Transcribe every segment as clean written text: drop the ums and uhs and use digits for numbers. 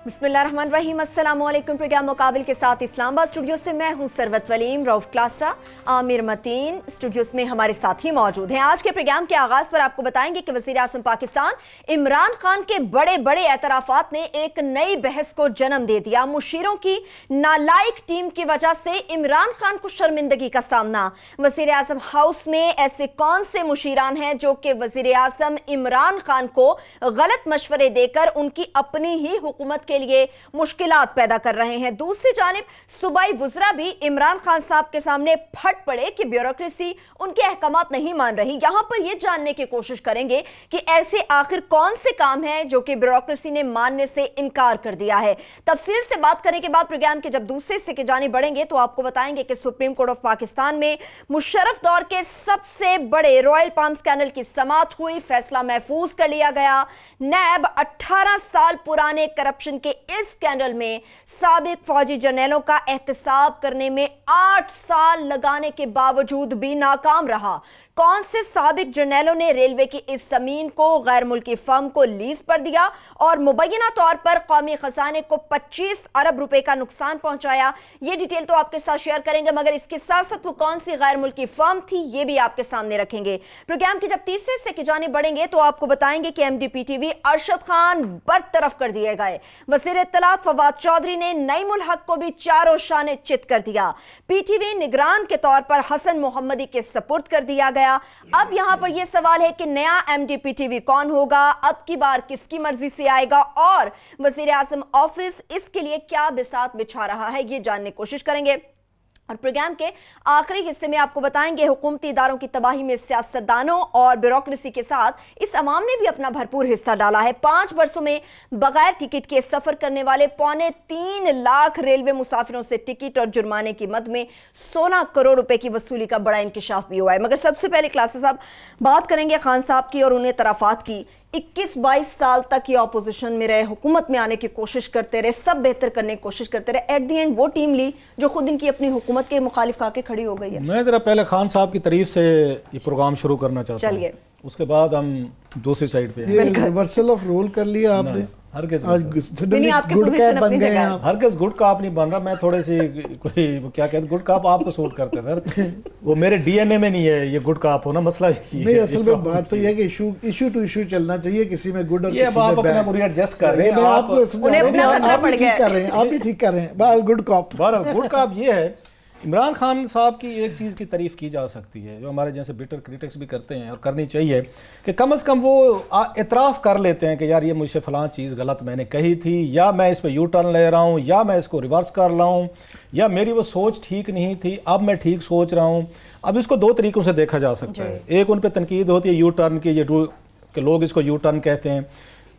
बिस्मिल्लाहिर्रहमानिर्रहीम। अस्सलामुअलैकुम। प्रोग्राम मुकाबिल के साथ इस्लामाबाद स्टूडियो से मैं हूं सरवत वलीम। रऊफ क्लास्ट्रा, आमिर मतीन स्टूडियोज में हमारे साथी मौजूद हैं। आज के प्रोग्राम के आगाज पर आपको बताएंगे कि वज़ीर आज़म पाकिस्तान इमरान खान के बड़े बड़े एतराफात ने एक नई बहस को जन्म दे दिया। मुशीरों की नालायक टीम की वजह से इमरान खान को शर्मिंदगी का सामना। वज़ीर आज़म हाउस में ऐसे कौन से मुशीरान हैं जो कि वज़ीर आज़म इमरान खान को गलत मशवरे देकर उनकी अपनी ही हुकूमत के लिए मुश्किलात पैदा कर रहे हैं। दूसरी जानिब सूबाई वुज़रा भी इमरान खान साहब के सामने फट पड़े कि ब्यूरोक्रेसी उनके अहकामात नहीं मान रही। यहां पर यह जानने की कोशिश करेंगे कि ऐसे आखिर कौन से काम हैं जो कि ब्यूरोक्रेसी ने मानने से इनकार कर दिया है। तफसील से बात करने के बाद प्रोग्राम के जब दूसरे हिस्से की जानिब बढ़ेंगे तो आपको बताएंगे कि सुप्रीम कोर्ट ऑफ पाकिस्तान में मुशर्रफ दौर के सबसे बड़े रॉयल पाम स्कैंडल की समाअत हुई। फैसला महफूज कर लिया गया। नैब 18 साल पुराने करप्शन के इस स्कैंडल में साबिक फौजी जर्नलों का एहतसाब करने में 8 साल लगाने के बावजूद भी नाकाम रहा। कौन से साबिक जर्नलों ने रेलवे की इस जमीन को गैर मुल्की फर्म को लीज पर दिया और मुबैना तौर पर कौमी खजाने को 25 अरब रुपए का नुकसान पहुंचाया, ये डिटेल तो आपके साथ शेयर करेंगे, मगर इसके साथ साथ वो कौन सी गैर मुल्की फर्म थी ये भी आपके सामने रखेंगे। प्रोग्राम की जब तीसरे हिस्से की जानिब बढ़ेंगे तो आपको बताएंगे कि MDPTV अरशद खान बरतरफ कर दिए गए। वज़ीर इत्तलात फवाद चौधरी ने नईमुल हक को भी चारों शाने चित कर दिया। PTV निगरान के तौर पर हसन मोहम्मदी के सपुर्द कर दिया गया। अब यहां पर यह सवाल है कि नया MDPTV कौन होगा, अब की बार किसकी मर्जी से आएगा और वज़ीर आज़म ऑफिस इसके लिए क्या बिसात बिछा रहा है, ये जानने की कोशिश करेंगे। और प्रोग्राम के आखिरी हिस्से में आपको बताएंगे हुकूमती इदारों की तबाही में सियासतदानों और ब्यूरोक्रेसी के साथ इस अवाम ने भी अपना भरपूर हिस्सा डाला है। 5 वर्षों में बगैर टिकट के सफर करने वाले 3.25 लाख रेलवे मुसाफिरों से टिकट और जुर्माने की मद में 16 करोड़ रुपए की वसूली का बड़ा इंकशाफ भी हुआ है। मगर सबसे पहले क्लासेस साहब बात करेंगे खान साहब की और उन्हें तराफात की। 21-22 साल तक ये ऑपोजिशन में रहे, हुकूमत में आने की कोशिश करते रहे, सब बेहतर करने की कोशिश करते रहे। एट दी एंड वो टीम ली जो खुद इनकी अपनी हुकूमत के मुखालिफ आके खड़ी हो गई है। मैं जरा पहले खान साहब की तारीफ से ये प्रोग्राम शुरू करना चाहता हूँ, चलिए उसके बाद हम दूसरी साइड पे रिवर्सल ऑफ रोल कर लिया आपने। हर गुड कैप बन गए आप। हर किस गुड काप नहीं बन रहा। मैं थोड़े से कोई क्या कहते गुड काप आपको सूट करते हैं सर, वो मेरे DNA में नहीं है ये गुड काप होना। मसला नहीं, असल में बात तो ये है कि इशू टू इशू चलना चाहिए, किसी में गुड और ये किसी आप में अपना को एडजस्ट कर रहे हैं। आप भी ठीक कर रहे हैं, आप भी ठीक कर रहे हैं। गुड कॉप गुड काप ये है। इमरान खान साहब की एक चीज़ की तारीफ़ की जा सकती है जो हमारे जैसे बिटर क्रिटिक्स भी करते हैं और करनी चाहिए कि कम से कम वो इतराफ़ कर लेते हैं कि यार ये मुझसे फ़लाँ चीज़ गलत मैंने कही थी, या मैं इस पर यू टर्न ले रहा हूँ, या मैं इसको रिवर्स कर रहा हूँ, या मेरी वो सोच ठीक नहीं थी अब मैं ठीक सोच रहा हूँ। अब इसको 2 तरीक़ों से देखा जा सकता है। एक उन पर तनकीद होती है यू टर्न की, ये कि लोग इसको यू टर्न कहते हैं।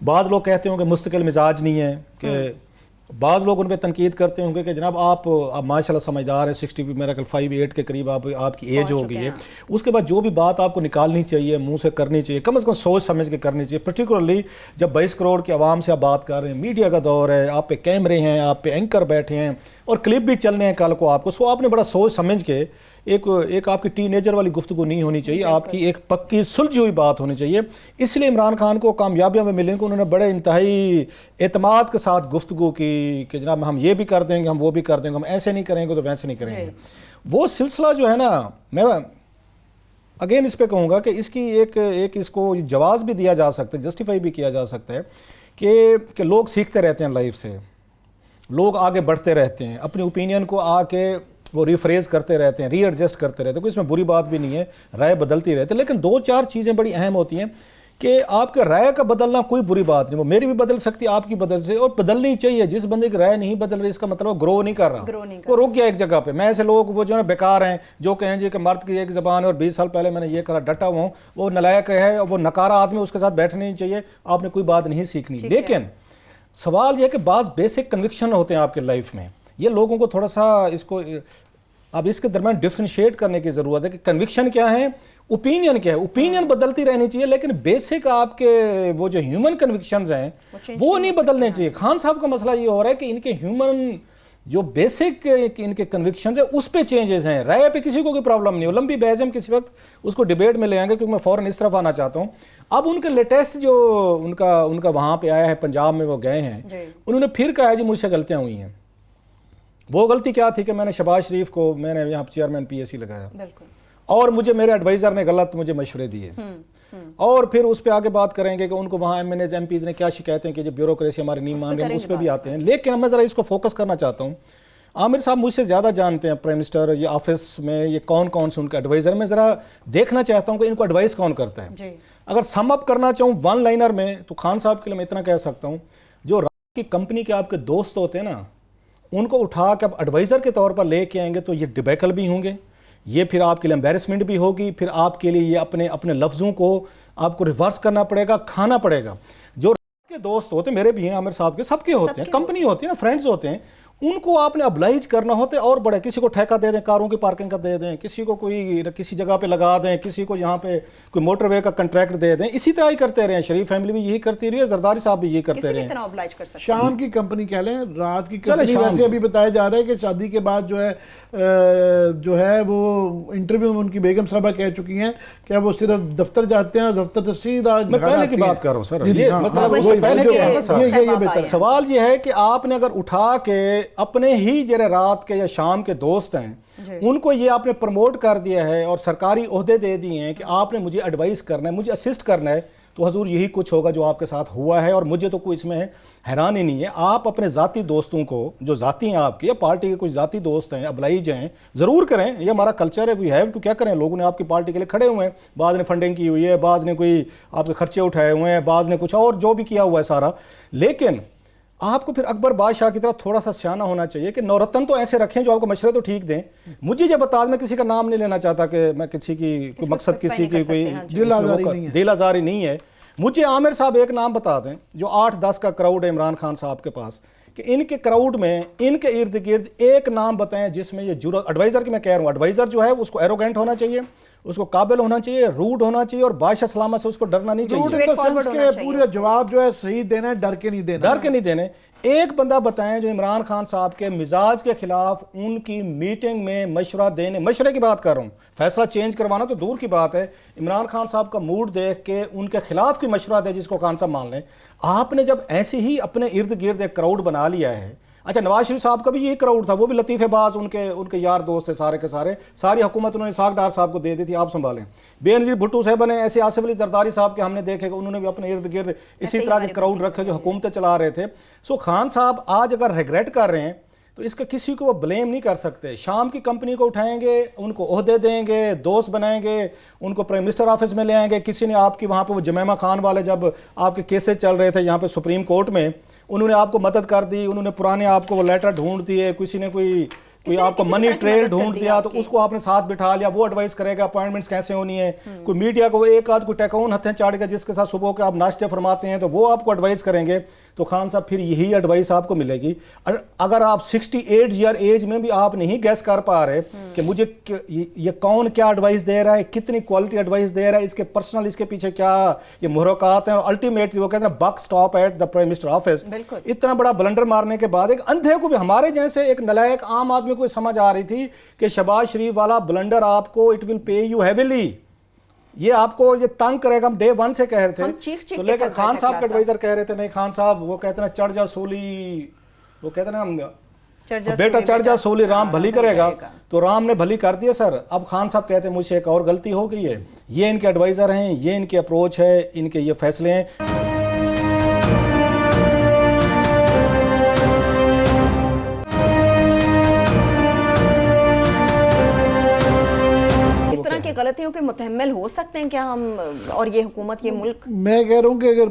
बाद लोग कहते होंगे मुस्तकिल मिजाज नहीं है, कि बाज़ लोग उन पर तनकीद करते होंगे कि जनाब आप माशाल्लाह समझदार हैं, 60 मेरा ख्याल 5-8 के करीब आपकी एज हो गई है। उसके बाद जो भी बात आपको निकालनी चाहिए मुंह से करनी चाहिए, कम से कम सोच समझ के करनी चाहिए। पर्टिकुलरली जब 22 करोड़ की आवाम से आप बात कर रहे हैं, मीडिया का दौर है, आप पे कैमरे हैं, आप पे एंकर बैठे हैं और क्लिप भी चलने हैं कल को आपको। सो आपने बड़ा सोच समझ के एक आपकी टीनेजर वाली गुफ्तगू नहीं होनी चाहिए, आपकी एक पक्की सुलझी हुई बात होनी चाहिए। इसलिए इमरान खान को कामयाबियाँ में मिलें कि उन्होंने बड़े इंतहाई एतमाद के साथ गुफ्तगू की कि जनाब हम ये भी कर देंगे, हम वो भी कर देंगे, हम ऐसे नहीं करेंगे तो वैसे नहीं करेंगे। वो सिलसिला जो है ना, मैं अगेन इस पर कहूँगा कि इसकी एक इसको जवाब भी दिया जा सकता है, जस्टिफाई भी किया जा सकता है कि लोग सीखते रहते हैं लाइफ से, लोग आगे बढ़ते रहते हैं, अपने ओपिनियन को आके वो रिफ्रेज करते रहते हैं, रीएडजस्ट करते रहते हैं। कोई इसमें बुरी बात भी नहीं है, राय बदलती रहती है। लेकिन 2-4 चीज़ें बड़ी अहम होती हैं कि आपके राय का बदलना कोई बुरी बात नहीं, वो मेरी भी बदल सकती है, आपकी बदल सकती है और बदलनी चाहिए। जिस बंदे की राय नहीं बदल रही इसका मतलब वो ग्रो नहीं कर रहा, वो रुक गया एक जगह पे। मैं ऐसे लोग वो जो है बेकार हैं जो कहें जी कि मर्द की एक ज़बान है और 20 साल पहले मैंने ये करा, डटा हुआ हूँ, वो नलायक है, वो नकारा आदमी, उसके साथ बैठना नहीं चाहिए, आपने कोई बात नहीं सीखनी। लेकिन सवाल यह है कि बाज़ बेसिक कन्विक्शन होते हैं आपके लाइफ में, ये लोगों को थोड़ा सा इसको अब इसके दरम्यान डिफ्रेंशिएट करने की ज़रूरत है कि कन्विक्शन क्या है, ओपिनियन क्या है। ओपिनियन बदलती रहनी चाहिए लेकिन बेसिक आपके वो जो ह्यूमन कन्विक्शंस हैं वो नहीं बदलने चाहिए। खान साहब का मसला ये हो रहा है कि इनके ह्यूमन जो बेसिक इनके कन्विक्शन है उस पे चेंजेस हैं। राय पे किसी को कोई प्रॉब्लम नहीं हो, लंबी बहस हम किसी वक्त उसको डिबेट में ले आएंगे, क्योंकि मैं फ़ौरन इस तरफ आना चाहता हूँ। अब उनके लेटेस्ट जो उनका वहाँ पे आया है, पंजाब में वो गए हैं, उन्होंने फिर कहा है जी मुझसे गलतियाँ हुई हैं। वो गलती क्या थी कि मैंने शहबाज शरीफ को मैंने यहाँ चेयरमैन PAC लगाया और मुझे मेरे एडवाइज़र ने गलत मुझे मशवरे दिए, और फिर उस पर आगे बात करेंगे कि उनको वहाँ MNAs MPs ने क्या शिकायतें की, जो ब्यूरोक्रेसी हमारी नहीं मान रही, उस पर भी आते हैं। लेकिन मैं ज़रा इसको फोकस करना चाहता हूँ। आमिर साहब मुझसे ज़्यादा जानते हैं प्राइम मिनिस्टर ये ऑफिस में ये कौन कौन से उनके एडवाइज़र, मैं ज़रा देखना चाहता हूँ कि इनको एडवाइस कौन करता है। अगर सम अप करना चाहूँ वन लाइनर में, तो खान साहब के लिए मैं इतना कह सकता हूँ, जो की कंपनी के आपके दोस्त होते हैं ना, उनको उठा के अब एडवाइज़र के तौर पर लेके आएंगे तो ये डिबेकल भी होंगे, ये फिर आपके लिए एम्बेरसमेंट भी होगी, फिर आपके लिए ये अपने अपने लफ्ज़ों को आपको रिवर्स करना पड़ेगा, खाना पड़ेगा। जो के दोस्त होते हैं, मेरे भी हैं, आमिर साहब के, सबके होते हैं, कंपनी होती है ना, फ्रेंड्स होते हैं, उनको आपने अब्लाइज करना होता है और बड़े, किसी को ठेका दे दें, कारों की पार्किंग का दे दें, किसी को कोई किसी जगह पे लगा दें, किसी को यहाँ पे कोई मोटरवे का कॉन्ट्रैक्ट दे दें, इसी तरह ही करते रहे। शरीफ फैमिली भी यही करती रही है, जरदारी साहब भी यही करते रहे। शाम की कंपनी कह लें, रात की कंपनी। वैसे अभी बताया जा रहा है कि शादी के बाद जो है वो इंटरव्यू में उनकी बेगम साहबा कह चुकी हैं कि वो सिर्फ दफ्तर जाते हैं और दफ्तर से सीधा मैं पहले की बात कर रहा हूँ सर, ये मतलब ये सवाल ये है कि आपने अगर उठा के अपने ही जरा रात के या शाम के दोस्त हैं उनको ये आपने प्रमोट कर दिया है और सरकारी ओहदे दे दिए हैं कि आपने मुझे एडवाइस करना है, मुझे असिस्ट करना है, तो हजूर यही कुछ होगा जो आपके साथ हुआ है। और मुझे तो कोई इसमें हैरानी नहीं है। आप अपने ज़ाती दोस्तों को, जो ज़ाती हैं आपके या पार्टी के कुछ ज़ाती दोस्त हैं, अब्लाइज हैं, ज़रूर करें, ये हमारा कल्चर है, वी हैव टू। क्या करें, लोगों ने आपकी पार्टी के लिए खड़े हुए हैं, बाज़ ने फंडिंग की हुई है, बाज़ ने कोई आपके खर्चे उठाए हुए हैं, बाज़ ने कुछ और जो भी किया हुआ है सारा। लेकिन आपको फिर अकबर बादशाह की तरह थोड़ा सा सियाना होना चाहिए कि नौरत्न तो ऐसे रखें जो आपको मशवरे तो ठीक दें। मुझे ये बता, मैं किसी का नाम नहीं लेना चाहता कि मैं किसी की कोई मकसद, किसी की कोई दिल आज़ारी नहीं है। मुझे आमिर साहब एक नाम बता दें जो 8-10 का क्राउड है इमरान खान साहब के पास, कि इनके क्राउड में, इनके इर्द गिर्द एक नाम बताएं जिसमें ये जरूरत, एडवाइज़र की मैं कह रहा हूँ, एडवाइज़र जो है उसको एरोगेंट होना चाहिए, उसको काबिल होना चाहिए, रूड होना चाहिए और बादशाह सलामत से उसको डरना नहीं चाहिए। पूरे जवाब जो है सही देना है, डर के नहीं देना, डर के नहीं देने। एक बंदा बताएं जो इमरान खान साहब के मिजाज के खिलाफ उनकी मीटिंग में मशवरा देने, मशवरे की बात कर रहा हूँ, फैसला चेंज करवाना तो दूर की बात है, इमरान खान साहब का मूड देख के उनके खिलाफ की मशवरा दे जिसको खान साहब मान लें। आपने जब ऐसे ही अपने इर्द गिर्द एक क्राउड बना लिया है, अच्छा नवाज शरीफ साहब का भी यही क्राउड था, वो भी लतीफ़ेबाज उनके यार दोस्त थे सारे के सारे, सारी हुकूमत उन्होंने साग डार साहब को दे दी थी, आप संभालें। बेनज़ीर भुट्टो साहब ने ऐसे, आसिफ अली जरदारी साहब के हमने देखे कि उन्होंने भी अपने इर्द गिर्द इसी तरह के क्राउड रखे जो हुकूमतें चला रहे थे। सो खान साहब आज अगर रिग्रेट कर रहे हैं तो इसका किसी को वो ब्लेम नहीं कर सकते। शाम की कंपनी को उठाएंगे, उनको ओहदे देंगे, दोस्त बनाएंगे, उनको प्राइम मिनिस्टर ऑफिस में ले आएंगे। किसी ने आपकी वहाँ पे वो जमैमा खान वाले जब आपके केसेस चल रहे थे यहाँ पे सुप्रीम कोर्ट में, उन्होंने आपको मदद कर दी, उन्होंने पुराने आपको वो लेटर ढूंढ दिए, किसी ने कोई आपको मनी ट्रेल ढूंढ दिया तो उसको आपने साथ बिठा लिया, वो एडवाइस करेगा अपॉइंटमेंट्स कैसे होनी है। कोई मीडिया को एक आध कोई टेकाउन हथें चाड़ के जिसके साथ सुबह के आप नाश्ते फरमाते हैं तो वो आपको एडवाइस करेंगे। तो खान साहब फिर यही एडवाइस आपको मिलेगी। अगर आप 68 ईयर एज में भी आप नहीं गैस कर पा रहे कि मुझे ये कौन क्या एडवाइस दे रहा है, कितनी क्वालिटी एडवाइस दे रहा है, इसके पर्सनल इसके पीछे क्या ये मुहरकात हैं, और अल्टीमेटली वो कहते हैं buck stop at the prime minister office. इतना बड़ा ब्लंडर मारने के बाद एक अंधे को भी, हमारे जैसे एक नलायक आम आदमी को समझ आ रही थी कि शहबाज शरीफ वाला ब्लंडर आपको it will pay you heavily, ये आपको ये तंग करेगा। हम डे 1 से कह रहे थे तो लेकर खान साहब के एडवाइजर कह रहे थे नहीं खान साहब वो कहते ना चढ़ जा सोली, वो कहते ना हम बेटा चढ़ जा सोली राम भली करेगा, तो राम ने भली कर दिया सर। अब खान साहब कहते हैं मुझसे एक और गलती हो गई है, ये इनके एडवाइजर हैं, ये इनके अप्रोच है, इनके ये फैसले हैं। गलतियों के मुतहम्मिल हो सकते हैं क्या हम और ये हुकूमत, ये मुल्क? मैं कह रहा हूँ कि अगर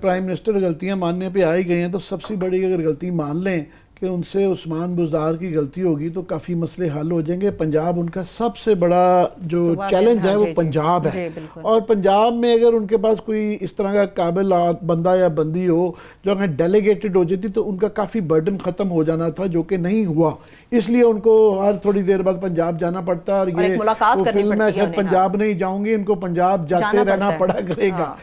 प्राइम मिनिस्टर गलतियां मानने पे आ ही गए हैं तो सबसे बड़ी अगर गलती मान लें कि उनसे उस्मान बुज़दार की गलती होगी तो काफ़ी मसले हल हो जाएंगे। पंजाब उनका सबसे बड़ा जो चैलेंज है वो पंजाब है, और पंजाब में अगर उनके पास कोई इस तरह का काबिल बंदा या बंदी हो जो अगर डेलीगेटेड हो जाती तो उनका काफ़ी बर्डन ख़त्म हो जाना था, जो कि नहीं हुआ। इसलिए उनको हर थोड़ी देर बाद पंजाब जाना पड़ता है, और ये फिल्म में शायद पंजाब नहीं जाऊँगी, इनको पंजाब जाते रहना पड़ा करेगा।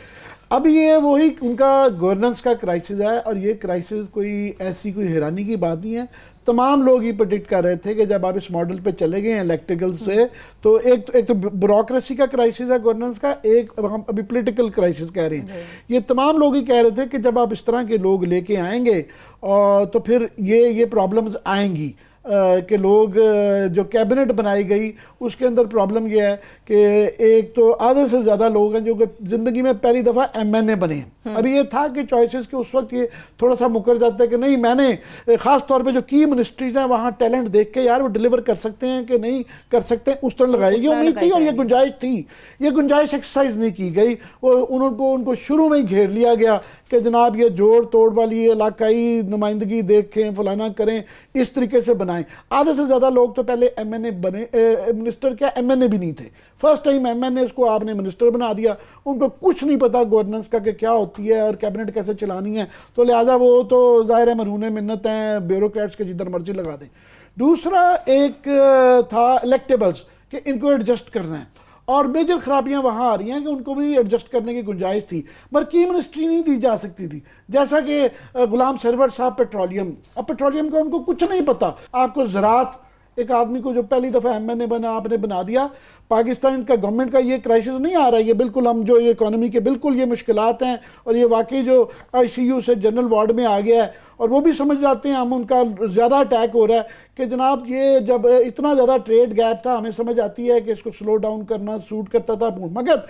अब ये वही उनका गवर्नेंस का क्राइसिस है, और ये क्राइसिस कोई ऐसी कोई हैरानी की बात नहीं है। तमाम लोग ये प्रेडिक्ट कर रहे थे कि जब आप इस मॉडल पे चले गए इलेक्ट्रिकल से, तो एक तो ब्यूरोक्रेसी का क्राइसिस है गवर्नेंस का, एक हम अभी पॉलिटिकल क्राइसिस कह रहे हैं। ये तमाम लोग ही कह रहे थे कि जब आप इस तरह के लोग लेके आएंगे और तो फिर ये प्रॉब्लम्स आएंगी कि लोग जो कैबिनेट बनाई गई उसके अंदर प्रॉब्लम यह है कि एक तो आधे से ज़्यादा लोग हैं जो कि ज़िंदगी में पहली दफ़ा एमएनए बने हैं। अभी ये था कि चॉइसेस के उस वक्त ये थोड़ा सा मुकर जाता है कि नहीं, मैंने ख़ास तौर पे जो की मिनिस्ट्रीज़ हैं वहाँ टैलेंट देख के यार वो डिलीवर कर सकते हैं कि नहीं कर सकते हैं, उस तरह लगाई। ये उम्मीद थी और ये गुंजाइश थी, ये गुंजाइश एक्सरसाइज नहीं की गई। वो उनको शुरू में ही घेर लिया गया कि जनाब ये जोड़ तोड़ वाली इलाकाई नुमाइंदगी देखें, फलाना करें, इस तरीके से बनाएं। आधे से ज़्यादा लोग तो पहले एमएनए बने, मिनिस्टर क्या एमएनए भी नहीं थे। फर्स्ट टाइम एमएनए को आपने मिनिस्टर बना दिया, उनको कुछ नहीं पता गवर्नेंस का कि क्या होती है और कैबिनेट कैसे चलानी है, तो लिहाजा वो तो ज़ाहिर है मरहूने मिन्नत हैं, ब्यूरोक्रेट्स के जिधर मर्जी लगा दें। दूसरा एक था इलेक्टेबल्स कि इनको एडजस्ट करना है, और मेजर खराबियां वहां आ रही हैं कि उनको भी एडजस्ट करने की गुंजाइश थी, मगर की मिनिस्ट्री नहीं दी जा सकती थी। जैसा कि गुलाम सरवर साहब पेट्रोलियम, अब पेट्रोलियम का उनको कुछ नहीं पता। आपको ज़राअत, एक आदमी को जो पहली दफ़ा एमएनए बना आपने बना दिया। पाकिस्तान का गवर्नमेंट का ये क्राइसिस नहीं आ रहा है, ये बिल्कुल हम जो ये इकोनॉमी के बिल्कुल ये मुश्किलात हैं, और ये वाकई जो आईसीयू से जनरल वार्ड में आ गया है, और वो भी समझ जाते हैं हम उनका ज़्यादा अटैक हो रहा है कि जनाब ये जब इतना ज़्यादा ट्रेड गैप था, हमें समझ आती है कि इसको स्लो डाउन करना सूट करता था। मगर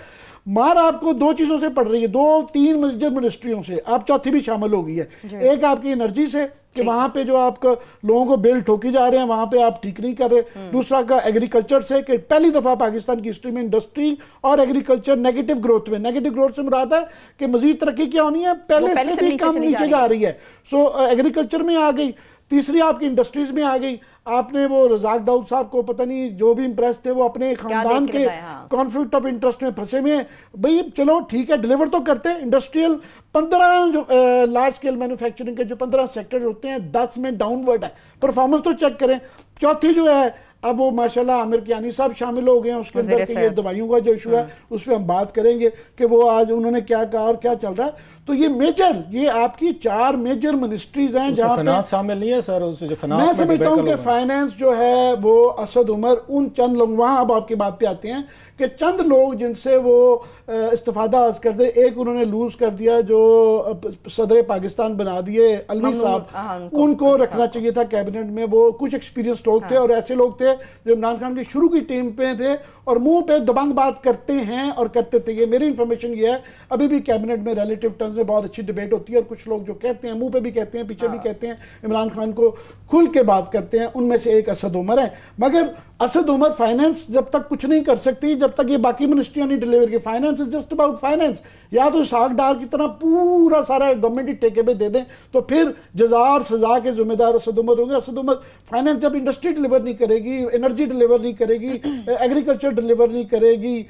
मार आपको दो चीज़ों से पड़ रही है, दो तीन मेजर मिनिस्ट्रियों से, आप चौथी भी शामिल हो गई है। एक आपकी एनर्जी से कि वहाँ पे जो आपको लोगों को बिल ठोकी जा रहे हैं वहाँ पे आप ठीक नहीं कर रहे। दूसरा का एग्रीकल्चर से कि पहली दफ़ा पाकिस्तान की हिस्ट्री में इंडस्ट्री और एग्रीकल्चर नेगेटिव ग्रोथ में, नेगेटिव ग्रोथ से मुराद है कि मजीद तरक्की क्या होनी है, पहले से भी कम नीचे जा रही है। सो एग्रीकल्चर में आ गई। तीसरी आपकी इंडस्ट्रीज में आ गई। आपने वो रजाक दाऊद साहब को पता नहीं जो भी इंप्रेस थे वो अपने खानदान के कॉन्फ्लिक्ट ऑफ इंटरेस्ट में फंसे हुए हैं। भाई चलो ठीक है, डिलीवर तो करते हैं। इंडस्ट्रियल 15 जो लार्ज स्केल मैन्युफैक्चरिंग के जो 15 सेक्टर होते हैं 10 में डाउनवर्ड है, परफॉर्मेंस तो चेक करें। चौथी जो है अब वो माशाल्लाह आमिर कियानी साहब शामिल हो गए हैं उसके अंदर के, ये दवाइयों का जो इशू है उस पर हम बात करेंगे कि वो आज उन्होंने क्या कहा और क्या चल रहा है। तो ये मेजर, ये आपकी 4 मेजर मिनिस्ट्रीज हैं जहां फाइनेंस शामिल नहीं है सर। उससे जो फाइनेंस मैं समझता हूं कि फाइनेंस जो है वो असद उमर उन चंद लोग, वहां अब आपकी बात पे आते हैं कि चंद लोग जिनसे वो इस्तिफादा कर दे। एक उन्होंने लूज कर दिया जो सदर पाकिस्तान बना दिए अलवी साहब, उनको रखना चाहिए था कैबिनेट में। वो कुछ एक्सपीरियंस लोग थे और ऐसे लोग थे जो इमरान खान की शुरू की टीम पे थे और मुंह पे दबंग बात करते हैं और करते थे। ये मेरी इंफॉर्मेशन ये है, अभी भी कैबिनेट में रिलेटिव टर्म्स में बहुत अच्छी डिबेट होती है और कुछ लोग जो कहते हैं मुंह पे भी कहते हैं पीछे भी कहते हैं, इमरान खान को खुल के बात करते हैं। उनमें से एक असद उमर है। मगर असद उमर फाइनेंस जब तक कुछ नहीं कर सकती जब तक ये बाकी मिनिस्ट्रियां नहीं डिलीवर की। Finance is just about finance. या तो साग डाल की तरह पूरा सारा गवर्नमेंट ही ठेके पे दे दें तो फिर जज़ा सजा के जिम्मेदार असद उमर होंगे। असद उमर फाइनेंस जब इंडस्ट्री डिलीवर नहीं करेगी, एनर्जी डिलीवर नहीं करेगी, एग्रीकल्चर डिलीवर नहीं करेगी,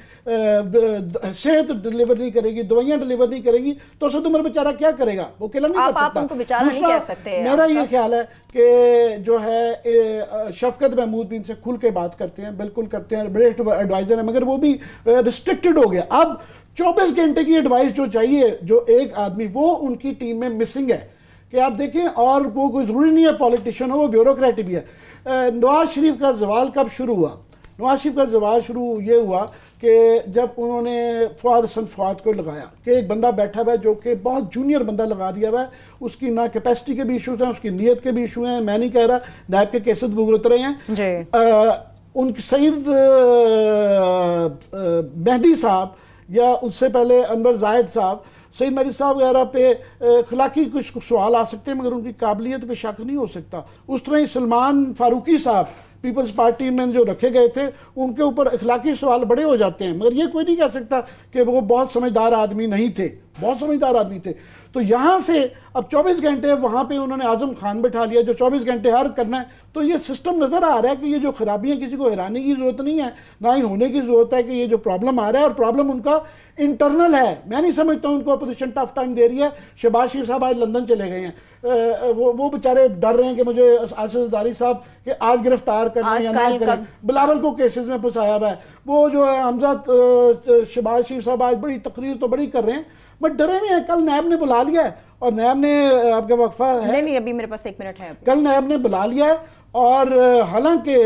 सेहत डिलीवर नहीं करेगी, दवाइयां डिलीवर नहीं करेगी तो असद उमर बेचारा क्या करेगा? वो अकेला नहीं कर सकता। मेरा ये ख्याल है कि जो है शफकत महमूद भी इनसे खुल के बात करते हैं, बिल्कुल करते हैं, बड़े एडवाइजर हैं, मगर वो भी रिस्ट्रिक्टेड हो गया। अब 24 घंटे की एडवाइस जो चाहिए जो एक आदमी, वो उनकी टीम में मिसिंग है कि आप देखें। और वो कोई ज़रूरी नहीं है पॉलिटिशियन हो, वो ब्यूरोक्रेट भी है। नवाज शरीफ का जवाल कब शुरू हुआ? नवाज शरीफ का जवाल शुरू ये हुआ कि जब उन्होंने फवाद हसन फवाद को लगाया कि एक बंदा बैठा हुआ है जो कि बहुत जूनियर बंदा लगा दिया हुआ है, उसकी ना कैपेसिटी के भी इशूज हैं, उसकी नीयत के भी इशू हैं। मैं नहीं कह रहा, नायब के केसेस भुगत रहे हैं उनकी। सईद मेहदी साहब या उससे पहले अनवर जाहिद साहब, सईद मेहदी साहब वगैरह पे अखलाकी कुछ सवाल आ सकते हैं मगर उनकी काबिलियत पे शक नहीं हो सकता। उस तरह ही सलमान फारूकी साहब पीपल्स पार्टी में जो रखे गए थे उनके ऊपर अखलाकी सवाल बड़े हो जाते हैं, मगर ये कोई नहीं कह सकता कि वो बहुत समझदार आदमी नहीं थे, बहुत समझदार आदमी थे। तो यहाँ से अब 24 घंटे वहाँ पे उन्होंने आजम खान बैठा लिया जो 24 घंटे हर करना है। तो ये सिस्टम नज़र आ रहा है कि ये जो खराबियाँ किसी को हैरानी की ज़रूरत नहीं है, ना ही होने की ज़रूरत है कि ये जो प्रॉब्लम आ रहा है और प्रॉब्लम उनका इंटरनल है। मैं नहीं समझता हूँ उनको अपोजिशन टफ टाइम दे रही है। शहबाज शरीफ साहब आज लंदन चले गए हैं, वो बेचारे डर रहे हैं कि मुझे आसिफ ज़रदारी साहब कि आज गिरफ्तार करना या ना करें। बिलावल को केसेस में फंसाया हुआ है। वो जो है हमजा शहबाज शरीफ साहब आज बड़ी तकरीर तो बड़ी कर रहे हैं बट डरे हुए हैं। कल नैब ने बुला लिया है और नैब ने आपका वक्फा है, नहीं अभी मेरे पास 1 मिनट है अभी। कल नैब ने बुला लिया है और हालांकि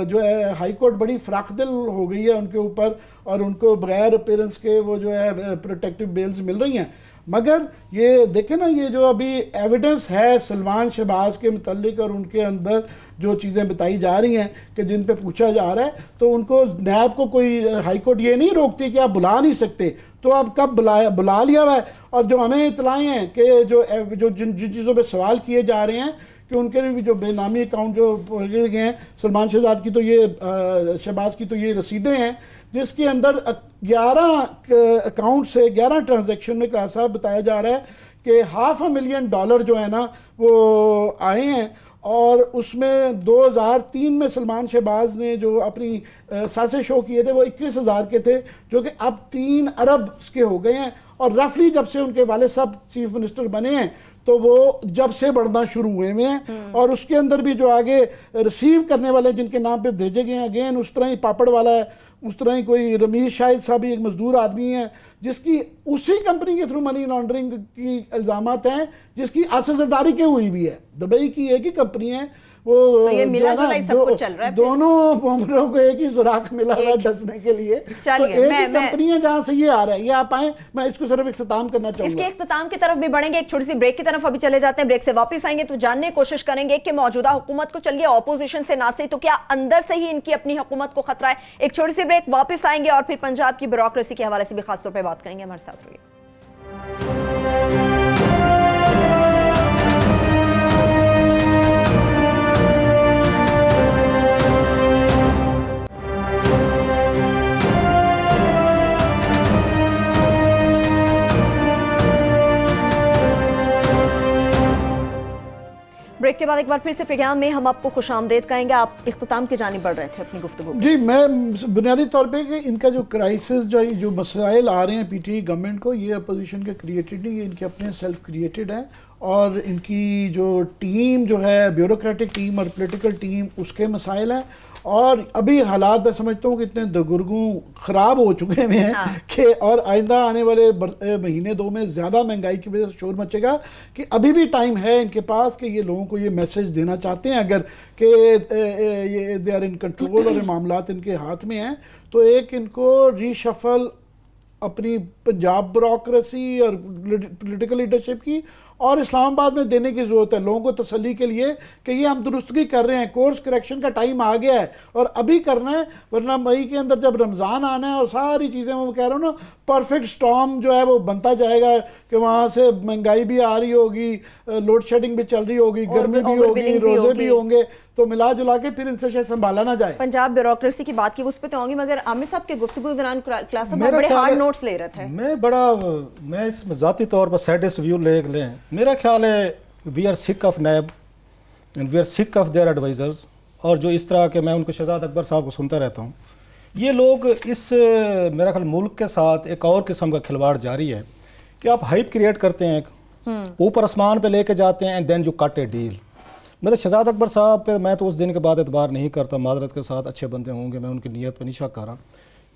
जो है हाई कोर्ट बड़ी फराखदिल हो गई है उनके ऊपर और उनको बगैर पेरेंट्स के वो जो है प्रोटेक्टिव बेल्स मिल रही हैं, मगर ये देखें ना, ये जो अभी एविडेंस है सलमान शहबाज के मुतल्लिक और उनके अंदर जो चीज़ें बताई जा रही हैं कि जिन पे पूछा जा रहा है, तो उनको नैब को कोई हाई कोर्ट ये नहीं रोकती कि आप बुला नहीं सकते, तो आप कब बुला लिया हुआ है। और जो हमें इतलाएँ हैं कि जो जिन चीज़ों पर सवाल किए जा रहे हैं कि उनके भी जो बेनामी अकाउंट जो पकड़े गए हैं, सलमान शहजाद की तो ये शहबाज की तो ये रसीदें हैं जिसके अंदर 11 अकाउंट से 11 ट्रांजैक्शन में साहब बताया जा रहा है कि $500,000 जो है ना वो आए हैं। और उसमें 2003 में सलमान शहबाज ने जो अपनी सासे शो किए थे वो 21,000 के थे, जो कि अब 3 अरब के हो गए हैं। और रफली जब से उनके वाले साहब चीफ मिनिस्टर बने हैं तो वो जब से बढ़ना शुरू हुए हैं। और उसके अंदर भी जो आगे रिसीव करने वाले जिनके नाम पे भेजे गए हैं, अगेन उस तरह ही पापड़ वाला है, उस तरह ही कोई रमीश शाहिद साहब एक मजदूर आदमी है जिसकी उसी कंपनी के थ्रू मनी लॉन्ड्रिंग की इल्ज़ामात हैं, जिसकी आसज़दारी के हुई भी है। दुबई की एक ही कंपनी है, वो तो ये मिला जुला ही सब कुछ चल रहा है, दोनों मामलों को एक ही सुराख मिला हुआ डसने के लिए। तो एक ही कंपनी है जहां से ये आ रहा है। ये आप आए, मैं इसको सिर्फ इख्तिताम करना चाहूंगा। इसके इख्तिताम की तरफ भी बढ़ेंगे, एक छोटी सी ब्रेक की तरफ अभी चले जाते हैं। ब्रेक से वापस आएंगे तो जानने की कोशिश करेंगे कि मौजूदा हुकूमत को चलिए ऑपोजिशन से ना सही तो क्या अंदर से ही इनकी अपनी हुकूमत को खतरा है। एक छोटी सी ब्रेक, वापस आएंगे और फिर पंजाब की ब्यूरोक्रेसी के हवाले से भी खासतौर पर बात करेंगे। हमारे साथ रहिए। ब्रेक के बाद एक बार फिर से प्रोग्राम में हम आपको खुशामदेद कहेंगे। आप इख्तिताम की जानिब बढ़ रहे थे अपनी गुफ्तगू। जी, मैं बुनियादी तौर पे कि इनका जो क्राइसिस जो मसाइल आ रहे हैं पीटीआई गवर्नमेंट को, ये अपोजिशन के क्रिएटेड नहीं, ये इनके अपने सेल्फ क्रिएटेड है। और इनकी जो टीम जो है ब्यूरोक्रेटिक टीम और पॉलिटिकल टीम, उसके मसाइल हैं। और अभी हालात मैं समझता हूँ कि इतने दगुर्गू ख़राब हो चुके हुए हैं कि और आइंदा आने वाले महीने 2 में ज़्यादा महंगाई की वजह से शोर मचेगा कि अभी भी टाइम है इनके पास कि ये लोगों को ये मैसेज देना चाहते हैं अगर कि ये दे आर इन कंट्रोल और मामलात इनके हाथ में हैं, तो एक इनको रीशफल अपनी पंजाब ब्यूरोक्रेसी और पॉलिटिकल लीडरशिप की और इस्लामाबाद में देने की ज़रूरत है लोगों को तसल्ली के लिए कि ये हम दुरुस्तगी कर रहे हैं, कोर्स करेक्शन का टाइम आ गया है और अभी करना है, वरना मई के अंदर जब रमज़ान आना है और सारी चीज़ें मैं कह रहा हूँ ना परफेक्ट स्टॉर्म जो है वो बनता जाएगा कि वहाँ से महंगाई भी आ रही होगी, लोड शेडिंग भी चल रही होगी, गर्मी भी होगी, रोज़े भी होंगे, तो मिला जुला के फिर इनसे शायद संभाला ना जाए। पंजाब ब्यूरोक्रेसी की बात की उस पर तो होंगी, मगर आमिर साहब के गुफ्तगू के दौरान क्लास में बड़े हार्ड नोट्स ले रहे थे। मैं इसमें ज़ाती तौर पर सैडेस्ट व्यू लें, मेरा ख्याल है we are sick of NAB and we are sick of their advisors. और जो इस तरह के, मैं उनको शहजाद अकबर साहब को सुनता रहता हूँ, ये लोग इस मेरा ख्याल मुल्क के साथ एक और किस्म का खिलवाड़ जारी है कि आप हाइप क्रिएट करते हैं, ऊपर आसमान पे लेके जाते हैं and then you cut a deal. मतलब शहजाद अकबर साहब पे मैं तो उस दिन के बाद एतबार नहीं करता, माजरत के साथ, अच्छे बंदे होंगे, मैं उनकी नीयत पर नहीं शक कर रहा।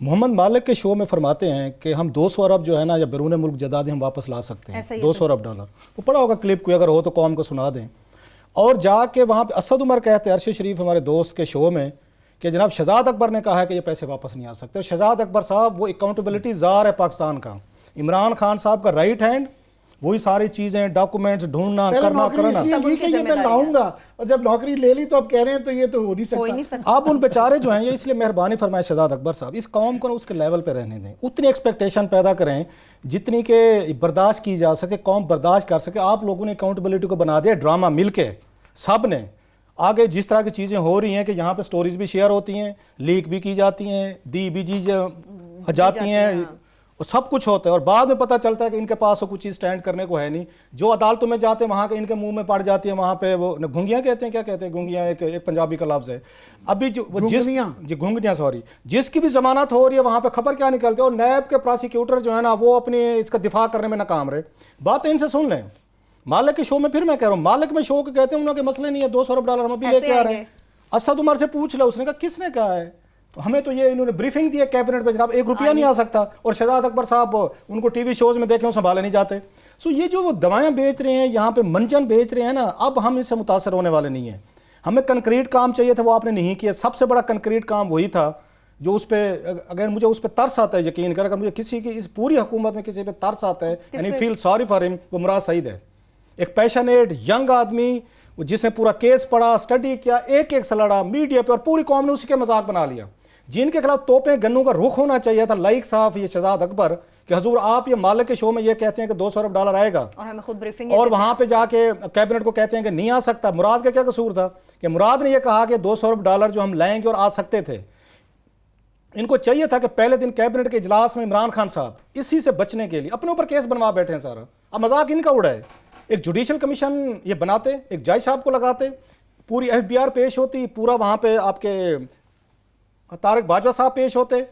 मोहम्मद मालिक के शो में फरमाते हैं कि हम 200 अरब जो है ना, या बैरून मुल्क जदाद हम वापस ला सकते हैं, 200 अरब डॉलर। वो पड़ा होगा क्लिप, कोई अगर हो तो कौम को सुना दें। और जाके वहाँ पे असद उमर कहते हैं, अरशद शरीफ हमारे दोस्त के शो में, कि जनाब शहजाद अकबर ने कहा है कि ये पैसे वापस नहीं आ सकते। और शहजाद अकबर साहब वो अकाउंटेबिलिटी ज़ार है पाकिस्तान का, इमरान खान साहब का राइट हैंड, वही सारी चीज़ें, डॉक्यूमेंट्स ढूंढना, करना कराना। मैं लाऊंगा और जब नौकरी ले ली तो अब कह रहे हैं तो ये तो हो नहीं सकता। आप उन बेचारे जो हैं, ये इसलिए मेहरबानी फरमाए शहजाद अकबर साहब, इस कौम को उसके लेवल पे रहने दें, उतनी एक्सपेक्टेशन पैदा करें जितनी के बर्दाश्त की जा सके, कौम बर्दाश्त कर सके। आप लोगों ने अकाउंटेबिलिटी को बना दिया ड्रामा मिल के, सब ने आगे जिस तरह की चीज़ें हो रही हैं कि यहाँ पे स्टोरीज भी शेयर होती हैं, लीक भी की जाती हैं, दी भी जी जाती हैं, और सब कुछ होता है और बाद में पता चलता है कि इनके पास कुछ चीज़ स्टैंड करने को है नहीं। जो अदालतों में जाते हैं वहाँ के इनके मुंह में पड़ जाती है, वहाँ पे वो घुंगियाँ कहते हैं, क्या कहते हैं, घुंगियाँ एक पंजाबी का लफ्ज़ है। अभी जो वो घुंगियाँ सॉरी, जिसकी भी जमानत हो रही है वहाँ पे खबर क्या निकलती है, और नैब के प्रोसिक्यूटर जो है ना वो अपने इसका दिफा करने में नाकाम रहे। बातें इनसे सुन लें। मालिक के शो में, फिर मैं कह रहा हूँ, मालिक में शो के कहते हैं उनके मसले नहीं है, 200 अरब डॉलर हम अभी लेके आ रहे हैं। असद उमर से पूछ लो, उसने कहा किसने कहा है हमें तो ये इन्होंने ब्रीफिंग दी है कैबिनेट में, जनाब 1 रुपया नहीं आ सकता, और शहजाद अकबर साहब उनको टीवी शोज में देखें संभाले नहीं जाते। सो ये जो वो दवाएं बेच रहे हैं, यहाँ पे मंजन बेच रहे हैं ना, अब हम इससे मुतासर होने वाले नहीं हैं। हमें कंक्रीट काम चाहिए था, वो आपने नहीं किया। सबसे बड़ा कंक्रीट काम वही था जो उस पर, अगर मुझे उस पर तरस आता है, यकीन कर, अगर मुझे किसी की इस पूरी हुकूमत में किसी पे तरस आता है and feel sorry for him, वो मुराद सईद है। एक पैशनेट यंग आदमी जिसने पूरा केस पढ़ा, स्टडी किया, एक से लड़ा मीडिया पे, और पूरी कौम ने उसी के मजाक बना लिया। जिनके खिलाफ तोपें गन्नों का रुख होना चाहिए था, लाइक साहब ये शहजाद अकबर, कि हजूर आप ये मालिक के शो में ये कहते हैं कि $200 अरब आएगा, और हमें खुद ब्रीफिंग, और वहां पे जाके कैबिनेट को कहते हैं कि नहीं आ सकता। मुराद का क्या कसूर था कि मुराद ने यह कहा कि $200 अरब जो हम लाएंगे और आ सकते थे। इनको चाहिए था कि पहले दिन कैबिनेट के इजलास में इमरान खान साहब इसी से बचने के लिए अपने ऊपर केस बनवा बैठे हैं सारा। अब मजाक इनका उड़ा है। एक जुडिशल कमीशन ये बनाते, एक जज साहब को लगाते, पूरी FBR पेश होती, पूरा वहां पे आपके तारिक बाजवा साहब पेश होते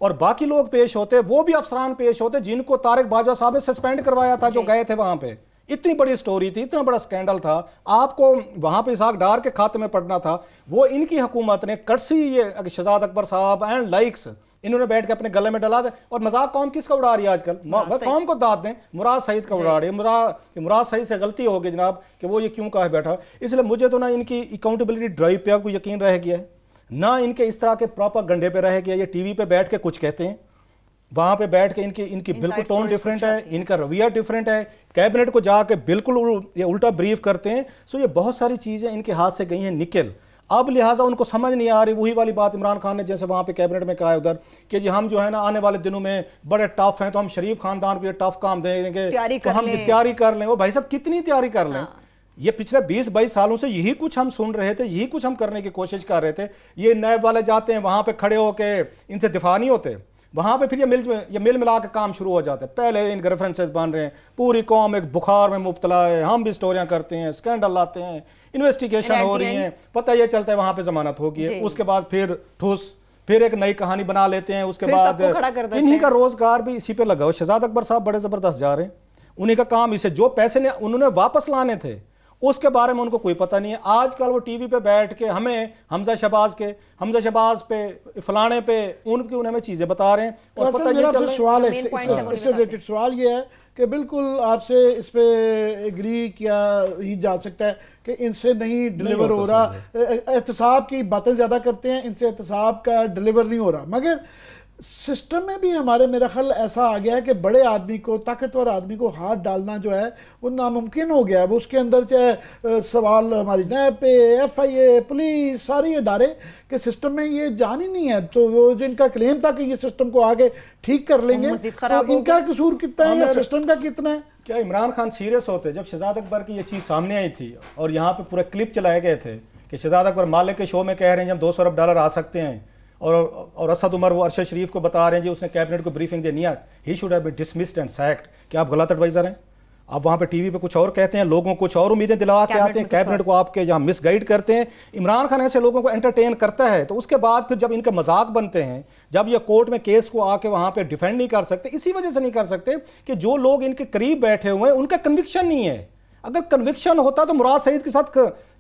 और बाकी लोग पेश होते, वो भी अफसरान पेश होते जिनको तारिक बाजवा साहब ने सस्पेंड करवाया था, जो गए थे वहां पे। इतनी बड़ी स्टोरी थी, इतना बड़ा स्कैंडल था, आपको वहां पे इसहाक डार के खाते में पड़ना था। वो इनकी हुकूमत ने कटसी ये शहजाद अकबर साहब एंड लाइक्स इन्होंने बैठ के अपने गले में डला दे। और मजाक कौम किसका उड़ा रही है आजकल? कौम को दाद दें, मुराद सईद का उड़ा रही है। मुराद सईद से गलती हो गई जनाब कि वो ये क्यों कहा बैठा। इसलिए मुझे तो ना इनकी अकाउंटेबिलिटी ड्राइव पे आपको यकीन रह गया है, ना इनके इस तरह के प्रॉपर गंडे पे रह गया। ये टीवी पे बैठ के कुछ कहते हैं, वहां पे बैठ के इनकी बिल्कुल टोन डिफरेंट है, इनका रवैया डिफरेंट है, कैबिनेट को जाके बिल्कुल ये उल्टा ब्रीफ करते हैं। सो ये बहुत सारी चीजें इनके हाथ से गई हैं निकल। अब लिहाजा उनको समझ नहीं आ रही। वही वाली बात इमरान खान ने जैसे वहां पे कैबिनेट में कहा है उधर कि जी हम जो है ना आने वाले दिनों में बड़े टफ हैं, तो हम शरीफ खानदान को ये टफ काम देंगे, तो हम तैयारी कर लें। वो भाई साहब कितनी तैयारी कर लें? ये पिछले 20-22 सालों से यही कुछ हम सुन रहे थे, यही कुछ हम करने की कोशिश कर रहे थे। ये नैब वाले जाते हैं वहां पे खड़े होके इनसे दिफा नहीं होते, वहां पे फिर ये मिल मिला के काम शुरू हो जाते हैं। पहले इनके रेफरेंसेस बन रहे हैं, पूरी कौम एक बुखार में मुब्तला है, हम भी स्टोरियां करते हैं, स्कैंडल लाते हैं, इन्वेस्टिगेशन हो रही है, पता ये चलता है वहां पे जमानत होगी है, उसके बाद फिर ठूस, फिर एक नई कहानी बना लेते हैं, उसके बाद इन्हीं का रोजगार भी इसी पे लगा। शहजाद अकबर साहब बड़े जबरदस्त जा रहे हैं, उन्हीं का काम इसे जो पैसे उन्होंने वापस लाने थे उसके बारे में उनको कोई पता नहीं है। आजकल वो टीवी पे बैठ के हमें हमजा शहबाज पे फलाने पे उनकी उन्हें चीजें बता रहे हैं। और पता ये चल सवाल है, इससे रिलेटेड सवाल ये है कि बिल्कुल आपसे इस पे एग्री किया ही जा सकता है कि इनसे नहीं डिलीवर हो रहा। एहतसाब की बातें ज्यादा करते हैं, इनसे एहतसाब का डिलीवर नहीं हो रहा। मगर सिस्टम में भी हमारे मेरा ख्याल ऐसा आ गया है कि बड़े आदमी को, ताकतवर आदमी को हाथ डालना जो है वो नामुमकिन हो गया है। वो उसके अंदर चाहे सवाल हमारी नैब पे, FIA, पुलिस, सारे इदारे के सिस्टम में ये जान ही नहीं है। तो वो जिनका क्लेम था कि ये सिस्टम को आगे ठीक कर लेंगे, तो इनका कसूर कितना है या सिस्टम का कितना है? क्या इमरान खान सीरियस होते जब शहजाद अकबर की ये चीज़ सामने आई थी और यहाँ पे पूरे क्लिप चलाए गए थे कि शहजाद अकबर मालिक के शो में कह रहे हैं जब $200 अरब आ सकते हैं, और असद उमर वो अरशद शरीफ को बता रहे हैं जी उसने कैबिनेट को ब्रीफिंग देनी है, he should have been dismissed and sacked. कि आप गलत एडवाइजर हैं, आप वहाँ पे टीवी पे कुछ और कहते हैं, लोगों को कुछ और उम्मीदें दिला के आते हैं, कैबिनेट को आपके यहाँ मिसगाइड करते हैं। इमरान खान ऐसे लोगों को एंटरटेन करता है, तो उसके बाद फिर जब इनके मजाक बनते हैं, जब ये कोर्ट में केस को आके वहाँ पे डिफेंड नहीं कर सकते, इसी वजह से नहीं कर सकते कि जो लोग इनके करीब बैठे हुए हैं उनका कन्विक्शन नहीं है। अगर कन्विक्शन होता तो मुराद सईद के साथ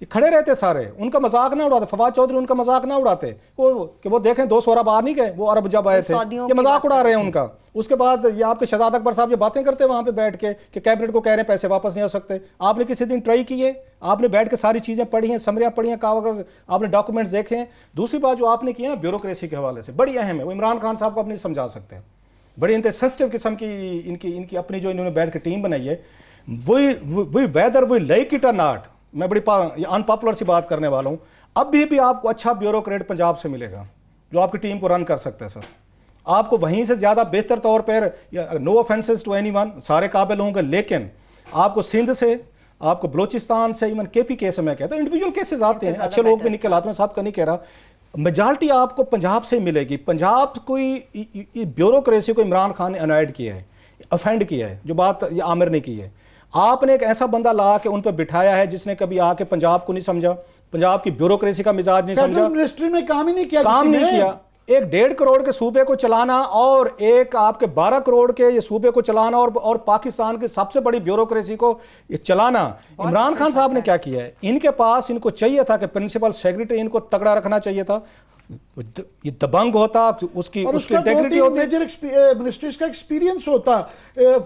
खड़े रहते सारे, उनका मजाक ना उड़ाते, फवाद चौधरी उनका मजाक ना उड़ाते कि वो देखें 200 अरब बाहर नहीं गए, वो अरब जब आए थे, ये मजाक उड़ा रहे हैं उनका। उसके बाद ये आपके शहजाद अकबर साहब ये बातें करते हैं वहां पे बैठ के कि कैबिनेट को कह रहे हैं पैसे वापस नहीं हो सकते। आपने किसी दिन ट्राई किए? आपने बैठ के सारी चीजें पढ़ी हैं, समरियां पढ़ी हैं, कागज आपने डॉक्यूमेंट्स देखे हैं। दूसरी बात जो आपने की है ना ब्यूरोक्रेसी के हवाले से बड़ी अहम है, वो इमरान खान साहब को आप नहीं समझा सकते। बड़ी सेंसिटिव किस्म की इनकी अपनी जो इन्होंने बैठ के टीम बनाई है, वही वेदर वही लाइक इट और नॉट, मैं बड़ी अनपॉपुलर सी बात करने वाला हूँ, अभी भी आपको अच्छा ब्यूरोक्रेट पंजाब से मिलेगा जो आपकी टीम को रन कर सकता है। सर आपको वहीं से ज़्यादा बेहतर तौर पर, नो ऑफेंसेस टू एनीवन, सारे काबिल होंगे, लेकिन आपको सिंध से, आपको बलोचिस्तान से, इवन KPK से मैं कहता हूँ इंडिविजुअल केसेस आते हैं, अच्छे लोग भी निकल आते हैं, सबका नहीं कह रहा, मेजॉरिटी आपको पंजाब से मिलेगी। पंजाब कोई ब्यूरोक्रेसी को इमरान खान ने अनॉयड किया है, अफेंड किया है, जो बात ये आमिर ने की है। आपने एक ऐसा बंदा ला के उन पर बिठाया है जिसने कभी आके पंजाब को नहीं समझा, पंजाब की ब्यूरोक्रेसी का मिजाज नहीं समझा, मिनिस्ट्री में काम ही नहीं किया, काम नहीं किया। एक 1.5 करोड़ के सूबे को चलाना और एक आपके 12 करोड़ के ये सूबे को चलाना और पाकिस्तान की सबसे बड़ी ब्यूरोक्रेसी को ये चलाना, इमरान खान साहब ने क्या किया है? इनके पास, इनको चाहिए था कि प्रिंसिपल सेक्रेटरी इनको तगड़ा रखना चाहिए था, ये दबंग होता, उसकी इंटेग्रिटी होती है। मेजर मिनिस्ट्रीज का एक्सपीरियंस होता।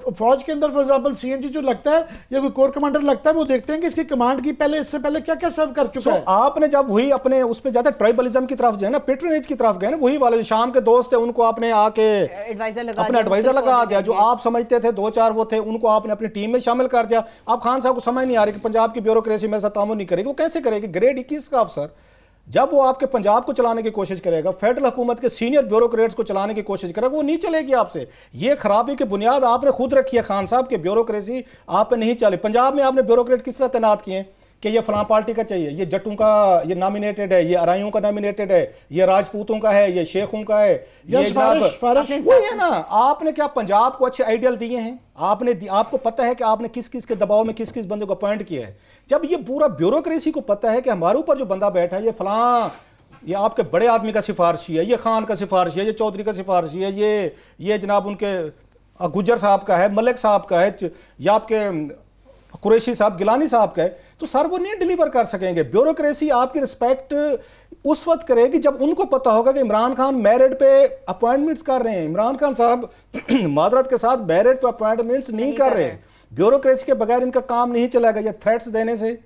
फौज के अंदर फॉर एग्जांपल सीएनजी जो लगता है या कोई कोर कमांडर लगता है, वो देखते हैं कि इसकी कमांड की पहले इससे पहले क्या क्या सर्व कर चुका है। आपने जब वही अपने उस पे ज्यादा ट्राइबलिज्म की तरफ जो है ना, पेट्रोनेज की तरफ गए ना, वही वाले शाम के दोस्त थे, उनको आपने आके अपना एडवाइजर लगा दिया। जो आप समझते थे 2-4 वो थे, उनको आपने अपनी टीम में शामिल कर दिया। अब खान साहब को समझ नहीं आ रही कि पंजाब की ब्यूरोक्रेसी में साथ तामुल नहीं करेगी। वो कैसे करेगी? ग्रेड 21 का अफसर जब वो आपके पंजाब को चलाने की कोशिश करेगा, फेडरल हुकूमत के सीनियर ब्यूरोक्रेट्स को चलाने की कोशिश करेगा, वो नहीं चलेगी आपसे। ये खराबी की बुनियाद आपने खुद रखी है खान साहब, की ब्यूरोक्रेसी आप पे नहीं चली। पंजाब में आपने ब्यूरोक्रेट किस तरह तैनात किए कि ये फलां पार्टी का चाहिए, ये जट्टों का ये नॉमिनेटेड है, ये अराइयों का नॉमिनेटेड है, ये राजपूतों का है, ये शेखों का है, ये वही है ना। आपने क्या पंजाब को अच्छे आइडियल दिए हैं? आपको पता है कि आपने किस किस के दबाव में किस किस बंदे को अपॉइंट किया है। जब ये पूरा ब्यूरोक्रेसी को पता है कि हमारे ऊपर जो बंदा बैठा है ये फलां, ये आपके बड़े आदमी का सिफारशी है, ये खान का सिफारशी है, ये चौधरी का सिफारशी है, ये जनाब उनके गुज्जर साहब का है, मलिक साहब का है, या आपके कुरैशी साहब, गिलानी साहब का है, तो सर वो नहीं डिलीवर कर सकेंगे। ब्यूरोक्रेसी आपकी रिस्पेक्ट उस वक्त करेगी जब उनको पता होगा कि इमरान खान मेरिट पे अपॉइंटमेंट्स कर रहे हैं। इमरान खान साहब मादरत के साथ मेरिट पे अपॉइंटमेंट्स नहीं कर रहे। ब्यूरोक्रेसी के बगैर इनका काम नहीं चलेगा। ये थ्रेट्स देने से,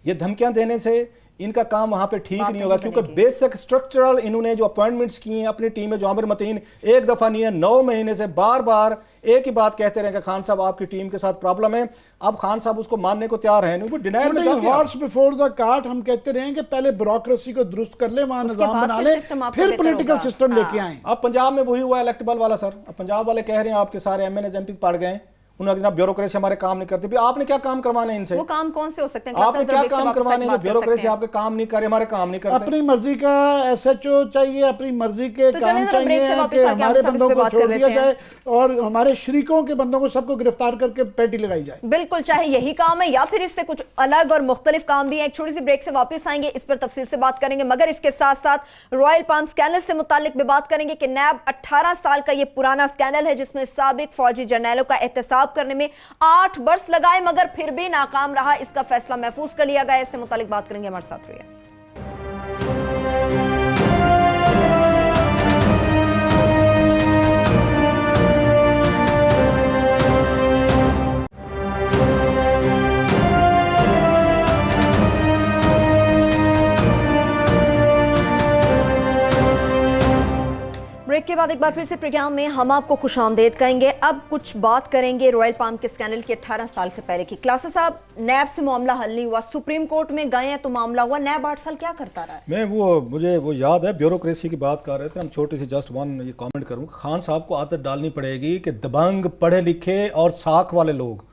ये धमकियां देने से इनका काम वहां पे ठीक नहीं होगा, क्योंकि बेसिक स्ट्रक्चरल इन्होंने जो अपॉइंटमेंट्स किए हैं अपनी टीम में, जो आमिर मतीन एक दफा नहीं है 9 महीने से बार बार एक ही बात कहते रहे कि खान साहब आपकी टीम के साथ प्रॉब्लम है। अब खान साहब उसको मानने को तैयार हैं, वो डिनायर में जाते हैं। हॉर्स बिफोर द कार्ट हम कहते रहे कि पहले ब्यूरोक्रेसी को दुरुस्त कर ले, वहां निजाम बना ले, फिर पॉलिटिकल सिस्टम लेके आए। अब पंजाब में वही हुआ इलेक्टेबल वाला सर। अब पंजाब वाले कह रहे हैं आपके सारे एमएनए एमपी पड़ गए, उन्होंने ब्यूरोक्रेसी हमारे काम नहीं करती। आपने क्या काम करवाने इनसे? वो काम कौन से हो सकते हैं? आपने क्या काम करवाने हैं? ब्यूरोक्रेसी आपके काम नहीं करे, हमारे काम नहीं करते। अपनी मर्जी का एसएचओ चाहिए, अपनी मर्जी के काम चाहिए कि हमारे बंदों को छोड़ दिया जाए और हमारे शरीकों के बंदों को सबको गिरफ्तार करके पेटी लगाई जाए। बिल्कुल, चाहे यही काम है या फिर इससे कुछ अलग और मुख्तलिफ काम भी है। एक छोटी सी ब्रेक से वापस आएंगे, इस पर तफसील से बात करेंगे, मगर इसके साथ साथ रॉयल पाम स्कैंडल से मुतालिक भी बात करेंगे कि नैब 18 साल का ये पुराना स्कैंडल है जिसमें साबिक फौजी जर्नैलों का एहतसाब करने में 8 वर्ष लगाए मगर फिर भी नाकाम रहा। इसका फैसला महफूज कर लिया गया। इससे मुतालिक बात करेंगे, हमारे साथ रहिए। ब्रेक के बाद एक बार फिर से प्रोग्राम में हम आपको खुशामदीद कहेंगे। अब कुछ बात करेंगे रॉयल पाम के स्कैंडल की 18 साल से पहले की। क्लासेस साहब, नैब से मामला हल नहीं हुआ, सुप्रीम कोर्ट में गए हैं तो मामला हुआ। नैब 8 साल क्या करता रहा है? मुझे वो याद है, ब्यूरोक्रेसी की बात कर रहे थे हम, छोटी सी जस्ट वन ये कमेंट करूँगा। खान साहब को आदत डालनी पड़ेगी कि दबंग, पढ़े लिखे और साख वाले लोग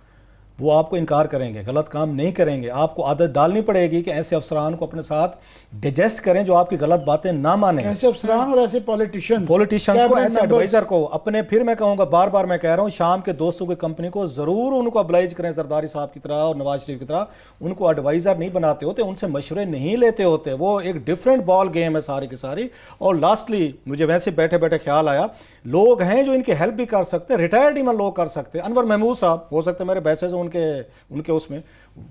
वो आपको इनकार करेंगे, गलत काम नहीं करेंगे। आपको आदत डालनी पड़ेगी कि ऐसे अफसरान को अपने साथ डिजेस्ट करें जो आपकी गलत बातें ना माने। ऐसे अफसरान और ऐसे पॉलिटिशियंस को, ऐसे एडवाइजर को अपने, फिर मैं कहूँगा बार बार मैं कह रहा हूँ, शाम के दोस्तों की कंपनी को ज़रूर उनको अब्लाइज करें, जरदारी साहब की तरह और नवाज शरीफ की तरह। उनको एडवाइज़र नहीं बनाते होते, उनसे मशवरे नहीं लेते होते। वो एक डिफरेंट बॉल गेम है सारी की सारी। और लास्टली मुझे वैसे बैठे बैठे ख्याल आया, लोग हैं जो इनकी हेल्प भी कर सकते हैं, रिटायर्ड इवन लोग कर सकते हैं। अनवर महमूद साहब हो सकते हैं मेरे बैसे से उनके उसमें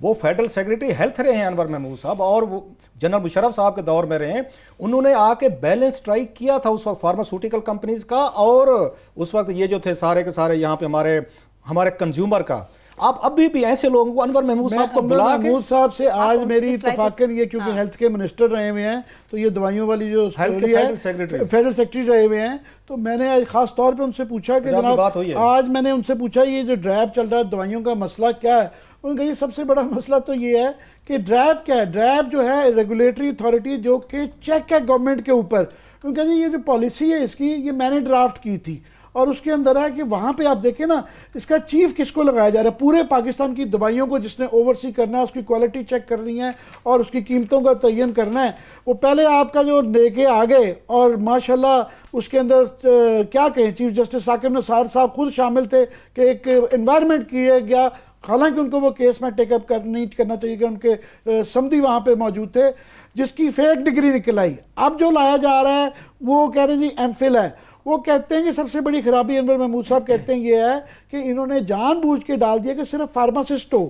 वो फेडरल सेक्रेटरी हेल्थ रहे हैं अनवर महमूद साहब, और वो जनरल मुशर्रफ साहब के दौर में रहे हैं। उन्होंने आके बैलेंस स्ट्राइक किया था उस वक्त फार्मास्यूटिकल कंपनीज का, और उस वक्त ये जो थे सारे के सारे यहाँ पे हमारे कंज्यूमर का। आप अभी भी ऐसे लोगों को, अनवर महमूद साहब को बुला के, महमूद साहब से आज मेरी इत्तफाकन ये, क्योंकि हेल्थ के मिनिस्टर रहे हुए हैं, तो ये दवाइयों वाली जो फेडरल सेक्रेटरी रहे हुए हैं, तो मैंने आज खास तौर पे उनसे पूछा कि जनाब, आज मैंने उनसे पूछा ये जो ड्रैब चल रहा है दवाइयों का मसला क्या है। उन्होंने कहा ये सबसे बड़ा मसला तो ये है कि ड्रैब क्या है। ड्रैब जो है रेगुलेटरी अथॉरिटी जो कि चेक है गवर्नमेंट के ऊपर। उन्होंने कहा जी ये जो पॉलिसी है इसकी, ये मैंने ड्राफ्ट की थी, और उसके अंदर है कि वहाँ पे आप देखें ना, इसका चीफ किसको लगाया जा रहा है। पूरे पाकिस्तान की दवाइयों को जिसने ओवरसी करना है, उसकी क्वालिटी चेक करनी है और उसकी कीमतों का तयन करना है, वो पहले आपका जो लेके आ गए। और माशाल्लाह उसके अंदर क्या कहें, चीफ जस्टिस साकिब नसार साहब खुद शामिल थे कि एक एनवायरनमेंट किया गया, हालांकि उनको वो केस में टेकअप नहीं करना चाहिए कि उनके समधी वहाँ पे मौजूद थे, जिसकी फेक डिग्री निकल आई। अब जो लाया जा रहा है वो कह रहे हैं जी एमफिल है। वो कहते हैं कि सबसे बड़ी खराबी, अनवर महमूद साहब कहते हैं ये है कि इन्होंने जानबूझ के डाल दिया कि सिर्फ फार्मासिस्ट हो।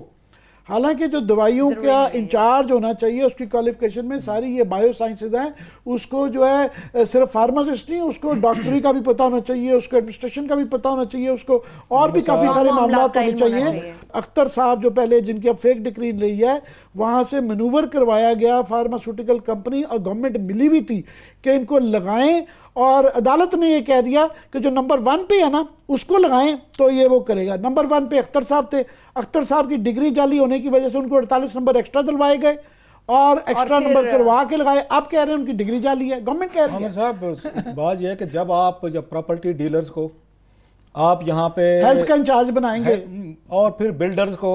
हालांकि जो दवाइयों का इंचार्ज होना चाहिए उसकी क्वालिफिकेशन में सारी ये बायो साइंसेज हैं, उसको जो है सिर्फ फार्मासिस्ट नहीं, उसको डॉक्टरी का भी पता होना चाहिए, उसको एडमिनिस्ट्रेशन का भी पता होना चाहिए, उसको और भी काफ़ी सारे मामला होने चाहिए। अख्तर साहब जो पहले जिनकी अब फेक डिक्री रही है, वहाँ से मनूवर करवाया गया, फार्मास्यूटिकल कंपनी और गवर्नमेंट मिली हुई थी कि इनको लगाएं, और अदालत ने ये कह दिया कि जो नंबर 1 पे है ना उसको लगाएं तो ये वो करेगा। नंबर 1 पे अख्तर साहब थे, अख्तर साहब की डिग्री जाली होने की वजह से उनको 48 नंबर एक्स्ट्रा दिलवाए गए और एक्स्ट्रा नंबर करवा के लगाए। अब कह रहे हैं उनकी डिग्री जाली है, गवर्नमेंट कह रही है। साहब बात यह है कि जब प्रॉपर्टी डीलर्स को आप यहाँ पे हेल्थ का इंचार्ज बनाएंगे और फिर बिल्डर्स को,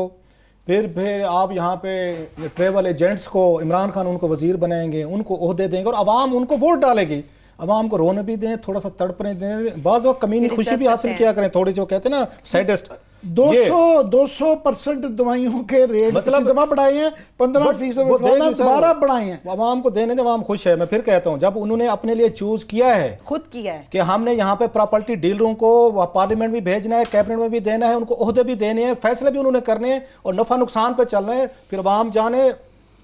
फिर आप यहाँ पे ट्रेवल एजेंट्स को, इमरान खान उनको वजीर बनाएंगे, उनको ओहदे देंगे और अवाम उनको वोट डालेगी। अवाम को रोने भी दें, थोड़ा सा तड़पने दें, बाज़ वक्त कमीनी खुशी भी हासिल किया करें थोड़ी, जो कहते हैं ना सैडेस्ट। 200% दवाइयों के रेट मतलब दवा बढ़ाए हैं, 15% दोबारा बढ़ाए हैं। अवाम को देने दे, अवाम खुश है। मैं फिर कहता हूँ, जब उन्होंने अपने लिए चूज किया है, खुद किया है कि हमने यहाँ पे प्रॉपर्टी डीलरों को पार्लियामेंट भी भेजना है, कैबिनेट में भी देना है, उनको ओहदे भी देने हैं, फैसले भी उन्होंने करने हैं और नफा नुकसान पे चलना है, फिर अवाम जाने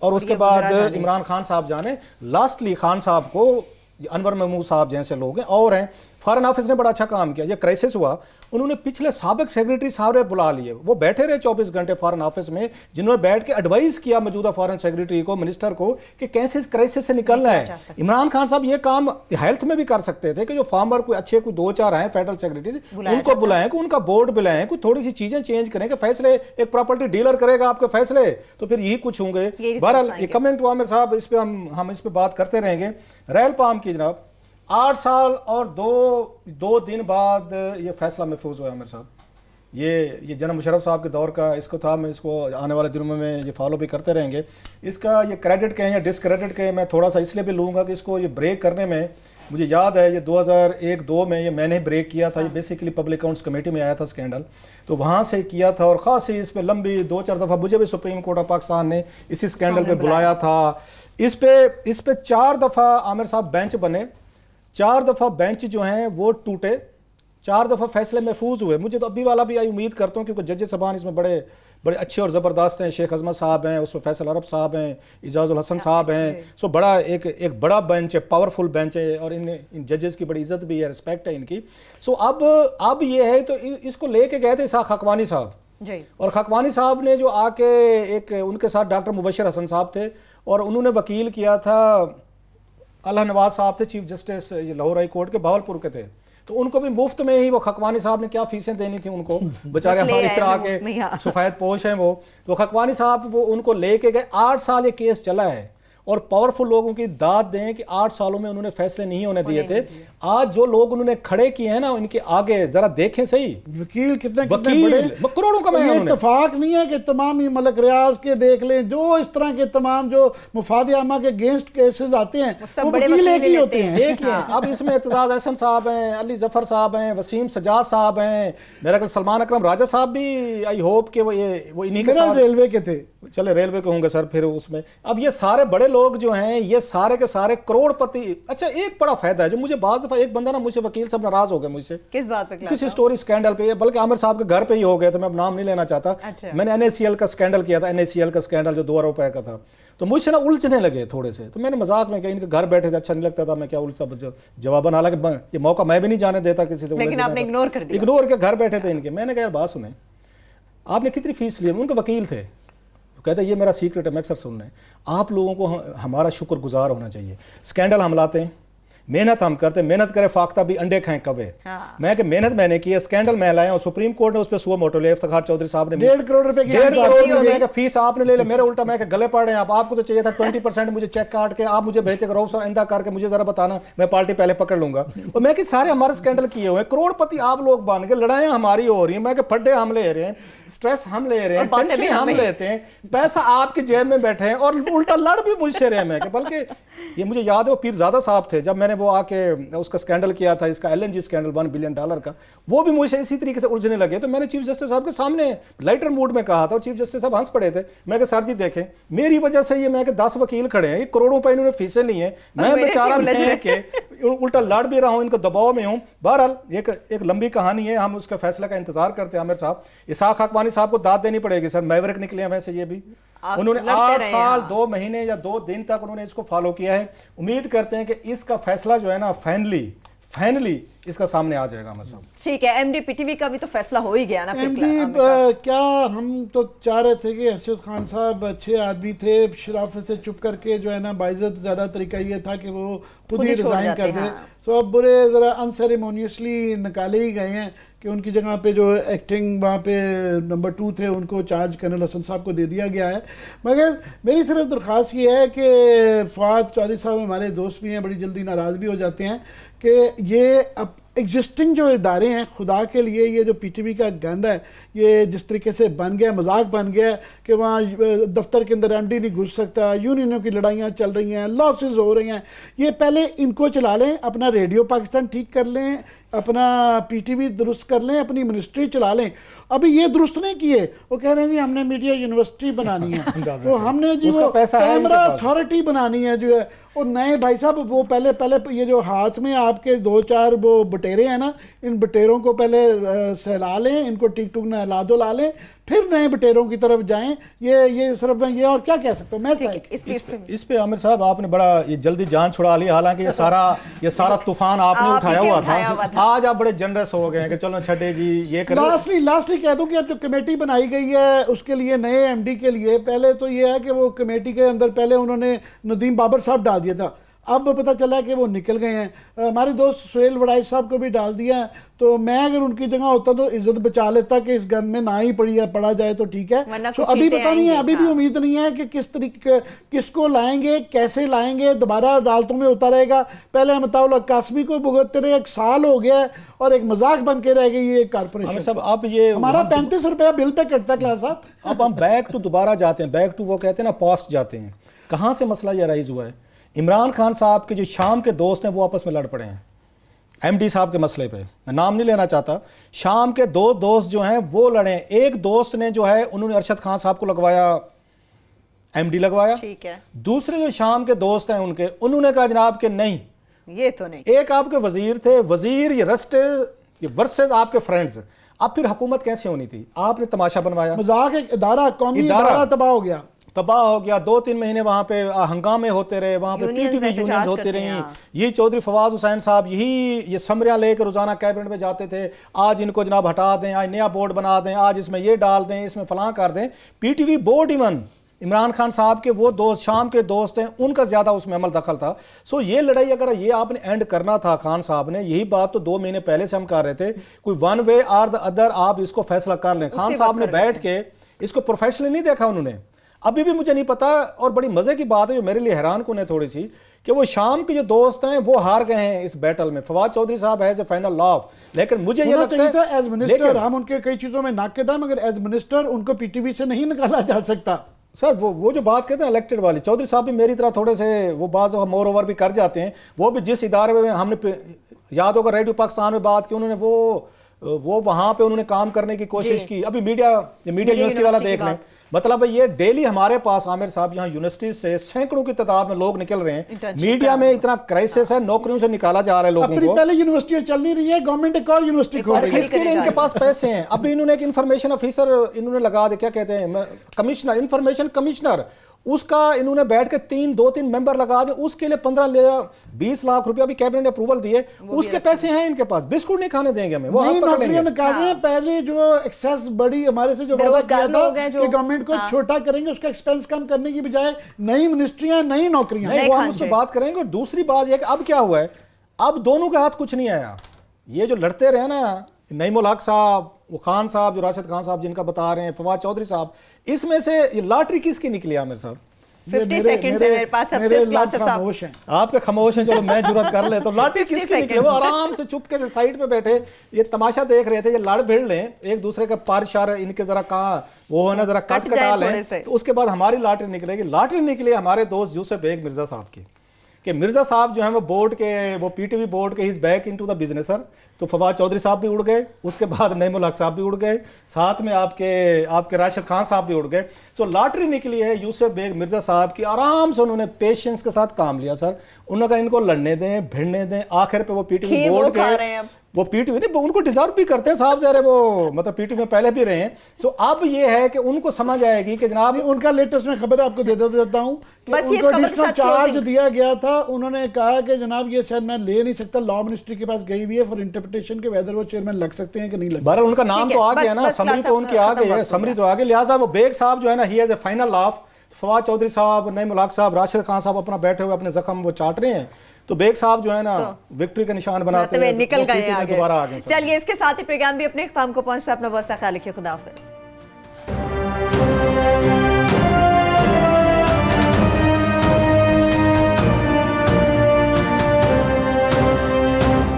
और उसके बाद इमरान खान साहब जाने। लास्टली खान साहब को अनवर महमूद साहब जैसे लोग हैं और हैं, फॉरेन ऑफिस ने बड़ा अच्छा काम किया। ये क्राइसिस हुआ, उन्होंने पिछले साबिक सेक्रेटरी साहब बुला लिए, वो बैठे रहे 24 घंटे फॉरेन ऑफिस में, जिन्होंने बैठ के एडवाइस किया मौजूदा फॉरेन सेक्रेटरी को, मिनिस्टर को, कि कैसे इस क्राइसिस से निकलना है। इमरान खान साहब ये काम हेल्थ में भी कर सकते थे कि जो फार्मर कोई अच्छे कोई 2-4 हैं फेडरल सेक्रेटरी, उनको बुलाएं, कि उनका बोर्ड बुलाएं, कोई थोड़ी सी चीजें चेंज करें, कि फैसले एक प्रॉपर्टी डीलर करेगा आपके फैसले, तो फिर यही कुछ होंगे। बहरहाल कमिंग टू आमिर साहब, इस पे हम इस पे बात करते रहेंगे। रेल पाम की जनाब 8 साल और दो दिन बाद ये फैसला महफूज हुआ आमिर साहब। ये जनाब मुशर्रफ साहब के दौर का इसको था, मैं इसको आने वाले दिनों में ये फॉलो भी करते रहेंगे। इसका ये क्रेडिट कहें या डिसक्रेडिट कहें, मैं थोड़ा सा इसलिए भी लूँगा कि इसको ये ब्रेक करने में मुझे याद है, ये 2001-2 में ये मैंने ब्रेक किया था। ये बेसिकली पब्लिक अकाउंट्स कमेटी में आया था स्कैंडल, तो वहाँ से किया था और ख़ासी इस पर लंबी 2-4 दफ़ा मुझे भी सुप्रीम कोर्ट ऑफ पाकिस्तान ने इसी स्कैंडल पे बुलाया था। इस पे 4 दफ़ा आमिर साहब बेंच बने, 4 दफ़ा बेंच जो हैं वो टूटे, 4 दफ़ा फैसले महफूज हुए। मुझे तो अभी वाला भी आई उम्मीद करता हूँ, क्योंकि जजेस साहबान इसमें बड़े अच्छे और ज़बरदस्त हैं। शेख अजमत साहब हैं, उसमें फैसल अरब साहब हैं, इजाज़ुल हसन साहब हैं। सो बड़ा एक बड़ा बेंच है, पावरफुल बेंच है और इन जजेस की बड़ी इज्जत भी है, रिस्पेक्ट है इनकी। सो अब ये है, तो इसको लेके गए थे इसाक खकवानी साहब जी, और खकवानी साहब ने जो आके एक उनके साथ डॉक्टर मुबशर हसन साहब थे और उन्होंने वकील किया था, अल्लाह नवाज साहब थे chief justice Lahore high court के, भावलपुर के थे, तो उनको भी मुफ्त में ही वो खकवानी साहब ने क्या फीसें देनी थी उनको, बेचारे हमारी तरह के सफेद पोश हैं वो। तो खकवानी साहब वो उनको लेके गए, 8 साल ये केस चला है और पावरफुल लोगों की दाद दें कि 8 सालों में उन्होंने फैसले नहीं होने दिए थे। आज जो लोग उन्होंने खड़े किए हैं ना, उनके आगे जरा देखें सही, वकील कितने बड़े, करोड़ों का ये इत्तेफाक नहीं है कि तमाम ही मलक रियाज के देख लें, जो इस तरह के तमाम जो मुफाद आमा के अगेंस्ट केसेस आते हैं वो वकील एक ही होते हैं, एक ही। अब इसमें एतजाज अहसन साहब हैं, अली जफर साहब हैं, वसीम सजाद साहब हैं, मेरा ख्याल सलमान अकरम राजा साहब भी, आई होप कि वो इन्हीं के साथ रेलवे के थे, चले रेलवे के होंगे सर फिर उसमें। अब ये सारे बड़े लोग जो हैं, ये सारे के सारे करोड़पति। अच्छा, एक बड़ा फायदा है जो मुझे बाज़ दफा, एक बंदा ना मुझसे वकील साहब नाराज हो गए मुझसे, किस बात पे? किसी स्टोरी स्कैंडल पे, बल्कि आमिर साहब के घर पे ही हो गए थे, मैं अब नाम नहीं लेना चाहता। अच्छा। मैंने NACL का स्कैंडल किया था, NACL का स्कैंडल जो 2 रुपए का था, तो मुझसे ना उलझने लगे थोड़े से, तो मैंने मजाक में कहा इनके घर बैठे थे, अच्छा नहीं लगता था, मैं क्या उल्टा जवाबन, हालांकि ये मौका मैं भी नहीं जाने देता किसी से, लेकिन आपने इग्नोर कर दिया। इग्नोर के घर बैठे थे इनके। मैंने कहा यार बात सुने, आपने कितनी फीस ली? उनके वकील थे, कहते ये मेरा सीक्रेट है, मैं अक्सर सुनना है, आप लोगों को हमारा शुक्रगुजार होना चाहिए। स्कैंडल हम लाते हैं, मेहनत हम करते हैं, मेहनत करे फाख्ता भी अंडे खाएं कवे। हाँ। मैं कि मेहनत मैंने की है, स्कैंडल मैं लाया हूं, सुप्रीम कोर्ट ने उस पर सुओ मोटो लिया, इफ्तिखार चौधरी साहब ने 1.5 करोड़ रुपए की फीस आपने ले लिया, मेरे उल्टा मैं गले पड़ रहे हैं आप, आपको तो चाहिए था 20% मुझे चेक काट के आप मुझे भेजते करो सर, इंदा करके मुझे जरा बताना, मैं पार्टी पहले पकड़ लूंगा। और मैं कि सारे हमारे स्कैंडल किए हुए, करोड़पति आप लोग बन के, लड़ाइयां हमारी हो रही है, मैं कि फड्डे हम ले रहे हैं, स्ट्रेस हम ले रहे हैं, टेंशन हम लेते हैं, पैसा आपकी जेब में बैठे हैं और उल्टा लड़ भी मुझसे रहे। मैं बल्कि ये मुझे याद है वो पीरजादा साहब थे, जब मैंने वो आके उसका स्कैंडल किया था, इसका LNG स्कैंडल $1 बिलियन का, वो भी मुझसे इसी तरीके से उलझने लगे। तो मैंने चीफ जस्टिस साहब के सामने लाइटर मूड में कहा था और चीफ जस्टिस साहब हंस पड़े थे। मैं सर जी देखें, मेरी वजह से ये मैं 10 वकील खड़े हैं, ये करोड़ों रुपए इन्होंने फीसें ली हैं, मैं बेचारा उल्टा लड़ भी रहा हूँ, इनको दबाव में हूँ। बहरहाल एक लंबी कहानी है, हम उसके फैसले का इंतजार करते हैं। आमिर साहब, इसाक हकवानी साहब को दाद देनी पड़ेगी सर, मैवरिक निकले हैं वैसे ये भी। उन्होंने 8 साल 2 महीने या 2 दिन तक उन्होंने इसको फॉलो किया है। उम्मीद करते हैं कि इसका फैसला जो है ना फाइनली इसका सामने आ जाएगा। मतलब ठीक है, एमडी पीटीवी का भी तो फैसला हो ही गया ना। एमडी क्या, हम तो चाह रहे थे कि अर्शद खान साहब अच्छे आदमी थे, शराफत से चुप करके जो है ना, बाइज्जत ज़्यादा तरीका ये था कि वो खुद ही रिजाइन कर दें। तो अब बुरे ज़रा अनसेरेमोनियसली निकाले ही गए हैं कि उनकी जगह पे जो एक्टिंग वहाँ पे नंबर 2 थे उनको चार्ज कर्नल हसन साहब को दे दिया गया है। मगर मेरी सिर्फ दरख्वास्त ये है कि फवाद चौधरी साहब हमारे दोस्त भी हैं, बड़ी जल्दी नाराज़ भी हो जाते हैं कि ये अब एग्जिस्टिंग जो इदारे हैं, खुदा के लिए ये जो पीटीवी का गंद है, ये जिस तरीके से बन गया, मजाक बन गया कि वहाँ दफ्तर के अंदर एमडी नहीं घुस सकता, यूनियनों की लड़ाइयाँ चल रही हैं, लॉसेस हो रही हैं। ये पहले इनको चला लें, अपना रेडियो पाकिस्तान ठीक कर लें, अपना पीटीवी दुरुस्त कर लें, अपनी मिनिस्ट्री चला लें। अभी ये दुरुस्त नहीं किए, वो कह रहे हैं जी हमने मीडिया यूनिवर्सिटी बनानी है, तो हमने जी वो कैमरा अथॉरिटी बनानी है जो है। और नए भाई साहब वो पहले ये जो हाथ में आपके 2-4 वो बटेरे हैं ना, इन बटेरों को पहले सहला लें, इनको टिक टुक नहला दो ला लें, फिर नए बटेरों की तरफ जाएं। ये सिर्फ मैं ये और क्या कह सकता हूँ मैं इस पे आमिर साहब आपने बड़ा ये जल्दी जान छुड़ा ली। हालांकि ये सारा तूफान आपने उठाया हुआ था। आज आप बड़े जनरस हो गए हैं कि चलो छठे जी ये कर। लास्टली कह दूं कि अब जो कमेटी बनाई गई है उसके लिए नए एमडी के लिए, पहले तो ये है कि वो कमेटी के अंदर पहले उन्होंने नदीम बाबर साहब डाल दिया था, अब पता चला कि वो निकल गए हैं। हमारे दोस्त सुहेल वड़ाई साहब को भी डाल दिया है। तो मैं अगर उनकी जगह होता तो इज्जत बचा लेता कि इस गन में ना ही पड़ा जाए तो ठीक है। तो अभी पता नहीं है, अभी भी उम्मीद नहीं है कि किस तरीके किसको लाएंगे, कैसे लाएंगे, दोबारा अदालतों में होता रहेगा। पहले अमताउल कासमी को भुगतते रहे, 1 साल हो गया है और एक मजाक बन के रह गई ये कारपोरेशन। सब अब ये हमारा 35 रुपया बिल पे कटता है क्लास साहब। अब हम बैक टू दोबारा जाते हैं, बैक टू वो कहते हैं ना पास्ट जाते हैं। कहाँ से मसला ये राइज हुआ है? इमरान खान साहब के जो शाम के दोस्त हैं वो आपस में लड़ पड़े हैं एमडी साहब के मसले पे। मैं नाम नहीं लेना चाहता। शाम के 2 दोस्त जो हैं वो लड़े। एक दोस्त ने जो है उन्होंने अरशद खान साहब को लगवाया, एमडी लगवाया, ठीक है। दूसरे जो शाम के दोस्त हैं उन्होंने कहा जनाब कि नहीं, ये तो नहीं। एक आपके वजीर थे, वजीर ये वर्सेस आपके फ्रेंड्स। अब फिर हुकूमत कैसे होनी थी? आपने तमाशा बनवाया, मजाक, एक इदारा, कौमी इदारा तबाह हो गया। 2-3 महीने वहां पे हंगामे होते रहे, वहां पे पीटीवी यूनियंस होती रही। ये चौधरी फवाद हुसैन साहब ये समरिया लेकर रोजाना कैबिनेट में जाते थे, आज इनको जनाब हटा दें, आज नया बोर्ड बना दें, आज इसमें ये डाल दें, इसमें फलां कर दें। PTV board even Imran Khan साहब के वो दोस्त शाम के दोस्त हैं, उनका ज्यादा उसमें अमल दखल था। सो ये लड़ाई अगर ये आपने एंड करना था खान साहब ने, यही बात तो 2 महीने पहले से हम कर रहे थे, कोई वन वे और द अदर आप इसको फैसला कर लें। खान साहब ने बैठ के इसको प्रोफेशनली नहीं देखा उन्होंने, अभी भी मुझे नहीं पता। और बड़ी मजे की बात है जो मेरे लिए हैरान कुन है थोड़ी सी, कि वो शाम के जो दोस्त हैं वो हार गए हैं इस बैटल में। फवाद चौधरी साहब है फाइनल लॉ, लेकिन मुझे ये लगता है एज मिनिस्टर हम उनके कई चीजों में नाक़िद हैं, मगर एज मिनिस्टर उनको पीटीवी से नहीं निकाला जा सकता। सर वो जो बात कहते हैं इलेक्टेड वाली, चौधरी साहब भी मेरी तरह थोड़े से वो बात मोर ओवर भी कर जाते हैं। वो भी जिस इदारे में हमने याद होगा रेडियो पाकिस्तान में बात की, उन्होंने वो वहां पे उन्होंने काम करने की कोशिश की। अभी मीडिया यूनिवर्सिटी वाला देख लें, मतलब ये डेली हमारे पास आमिर साहब यहाँ यूनिवर्सिटी से सैकड़ों की तादाद में लोग निकल रहे हैं। मीडिया में इतना क्राइसिस है, नौकरियों से निकाला जा रहा है लोगों को। पहले यूनिवर्सिटी चल नहीं रही है, गवर्नमेंट एक और यूनिवर्सिटी खोल रही है, इसके लिए इनके पास पैसे हैं। अभी इन्होंने एक इन्फॉर्मेशन ऑफिसर इन्होंने लगा दे, क्या कहते हैं, कमिश्नर, इन्फॉर्मेशन कमिश्नर, उसका इन्होंने बैठ के 2-3 मेंबर लगा दे, उसके लिए 15-20 लाख रुपया भी कैबिनेट ने अप्रूवल दिए। उसके पैसे हैं इनके पास, बिस्कुट नहीं खाने देंगे हमें, वो नौकरियां निकाल रहे हैं। पहले जो एक्सेस बड़ी हमारे से जो वादा किया था कि गवर्नमेंट को छोटा करेंगे, उसका एक्सपेंस कम करने की बजाय नई मिनिस्ट्रियां, नई नौकरियां, वो हम उस पर बात करेंगे। और दूसरी बात यह कि अब क्या हुआ है, अब दोनों के हाथ कुछ नहीं आया। ये जो लड़ते रहे ना, नईमुल हक साहब, वो खान साहब जो राशिद खान साहब जिनका बता रहे हैं, फवाद चौधरी साहब, इसमें से ये लॉटरी किसकी निकली आमिर साहब? 50 सेकंड से मेरे पास सबसे खामोश हैं। आपके खामोश हैं, चलो मैं जुर्रत कर ले। तो लॉटरी किसकी निकली? वो आराम से चुपके से साइड पे बैठे ये तमाशा देख रहे थे, ये लड़ भिड़ लें एक दूसरे के पार शार इनके जरा कहाँ वो है ना जरा कटा लें, तो उसके बाद हमारी लॉटरी निकलेगी। लॉटरी निकली हमारे दोस्त यूसुफ बेग मिर्जा साहब की, कि मिर्ज़ा साहब जो है वो बोर्ड के, वो पीटीवी बोर्ड के is back into the business sir. तो फवाद चौधरी साहब भी उड़ गए, उसके बाद नईमुल हक साहब भी उड़ गए, साथ में आपके राशिद खान साहब भी उड़ गए। तो लॉटरी निकली है यूसुफ बेग मिर्ज़ा साहब की, आराम से उन्होंने पेशेंस के साथ काम लिया सर। उन्होंने कहा इनको लड़ने दें, भिड़ने दें, आखिर पे वो पीटीवी बोर्ड के, वो पीटीवी नहीं, उनको डिजर्व भी करते हैं साहब ज़रा, वो मतलब पीटीवी में पहले भी रहे हैं। सो अब ये है कि उनको समझ आएगी कि जनाब उनका लेटेस्ट में खबर आपको दे देता हूँ कि उनको एडिशनल चार्ज दिया गया था। उन्होंने कहा कि जनाब ये शायद मैं ले नहीं सकता, लॉ मिनिस्ट्री के पास गई हुई है फॉर इंटरप्रिटेशन के वेदर वो चेयरमैन लग सकते हैं कि नहीं लग सकते। बहरहाल उनका नाम तो आ गया ना, समरी तो उनकी आ गई है, समरी तो आ गई। लिहाजा वो बेग साहब जो है ना, he has a final of. Fawad Chaudhry साहब, नईमुल हक साहब, राशिद खान साहब अपना बैठे हुए अपने जख्म वो चाट रहे हैं, तो बेग साहब जो है ना विक्ट्री का निशान बनाते हुए निकल गए दोबारा आ गए। चलिए इसके साथ ही प्रोग्राम भी अपने इख्तिताम को पहुंचता है। अपना बहुत सा ख्याल रखिए, खुदा हाफिज़।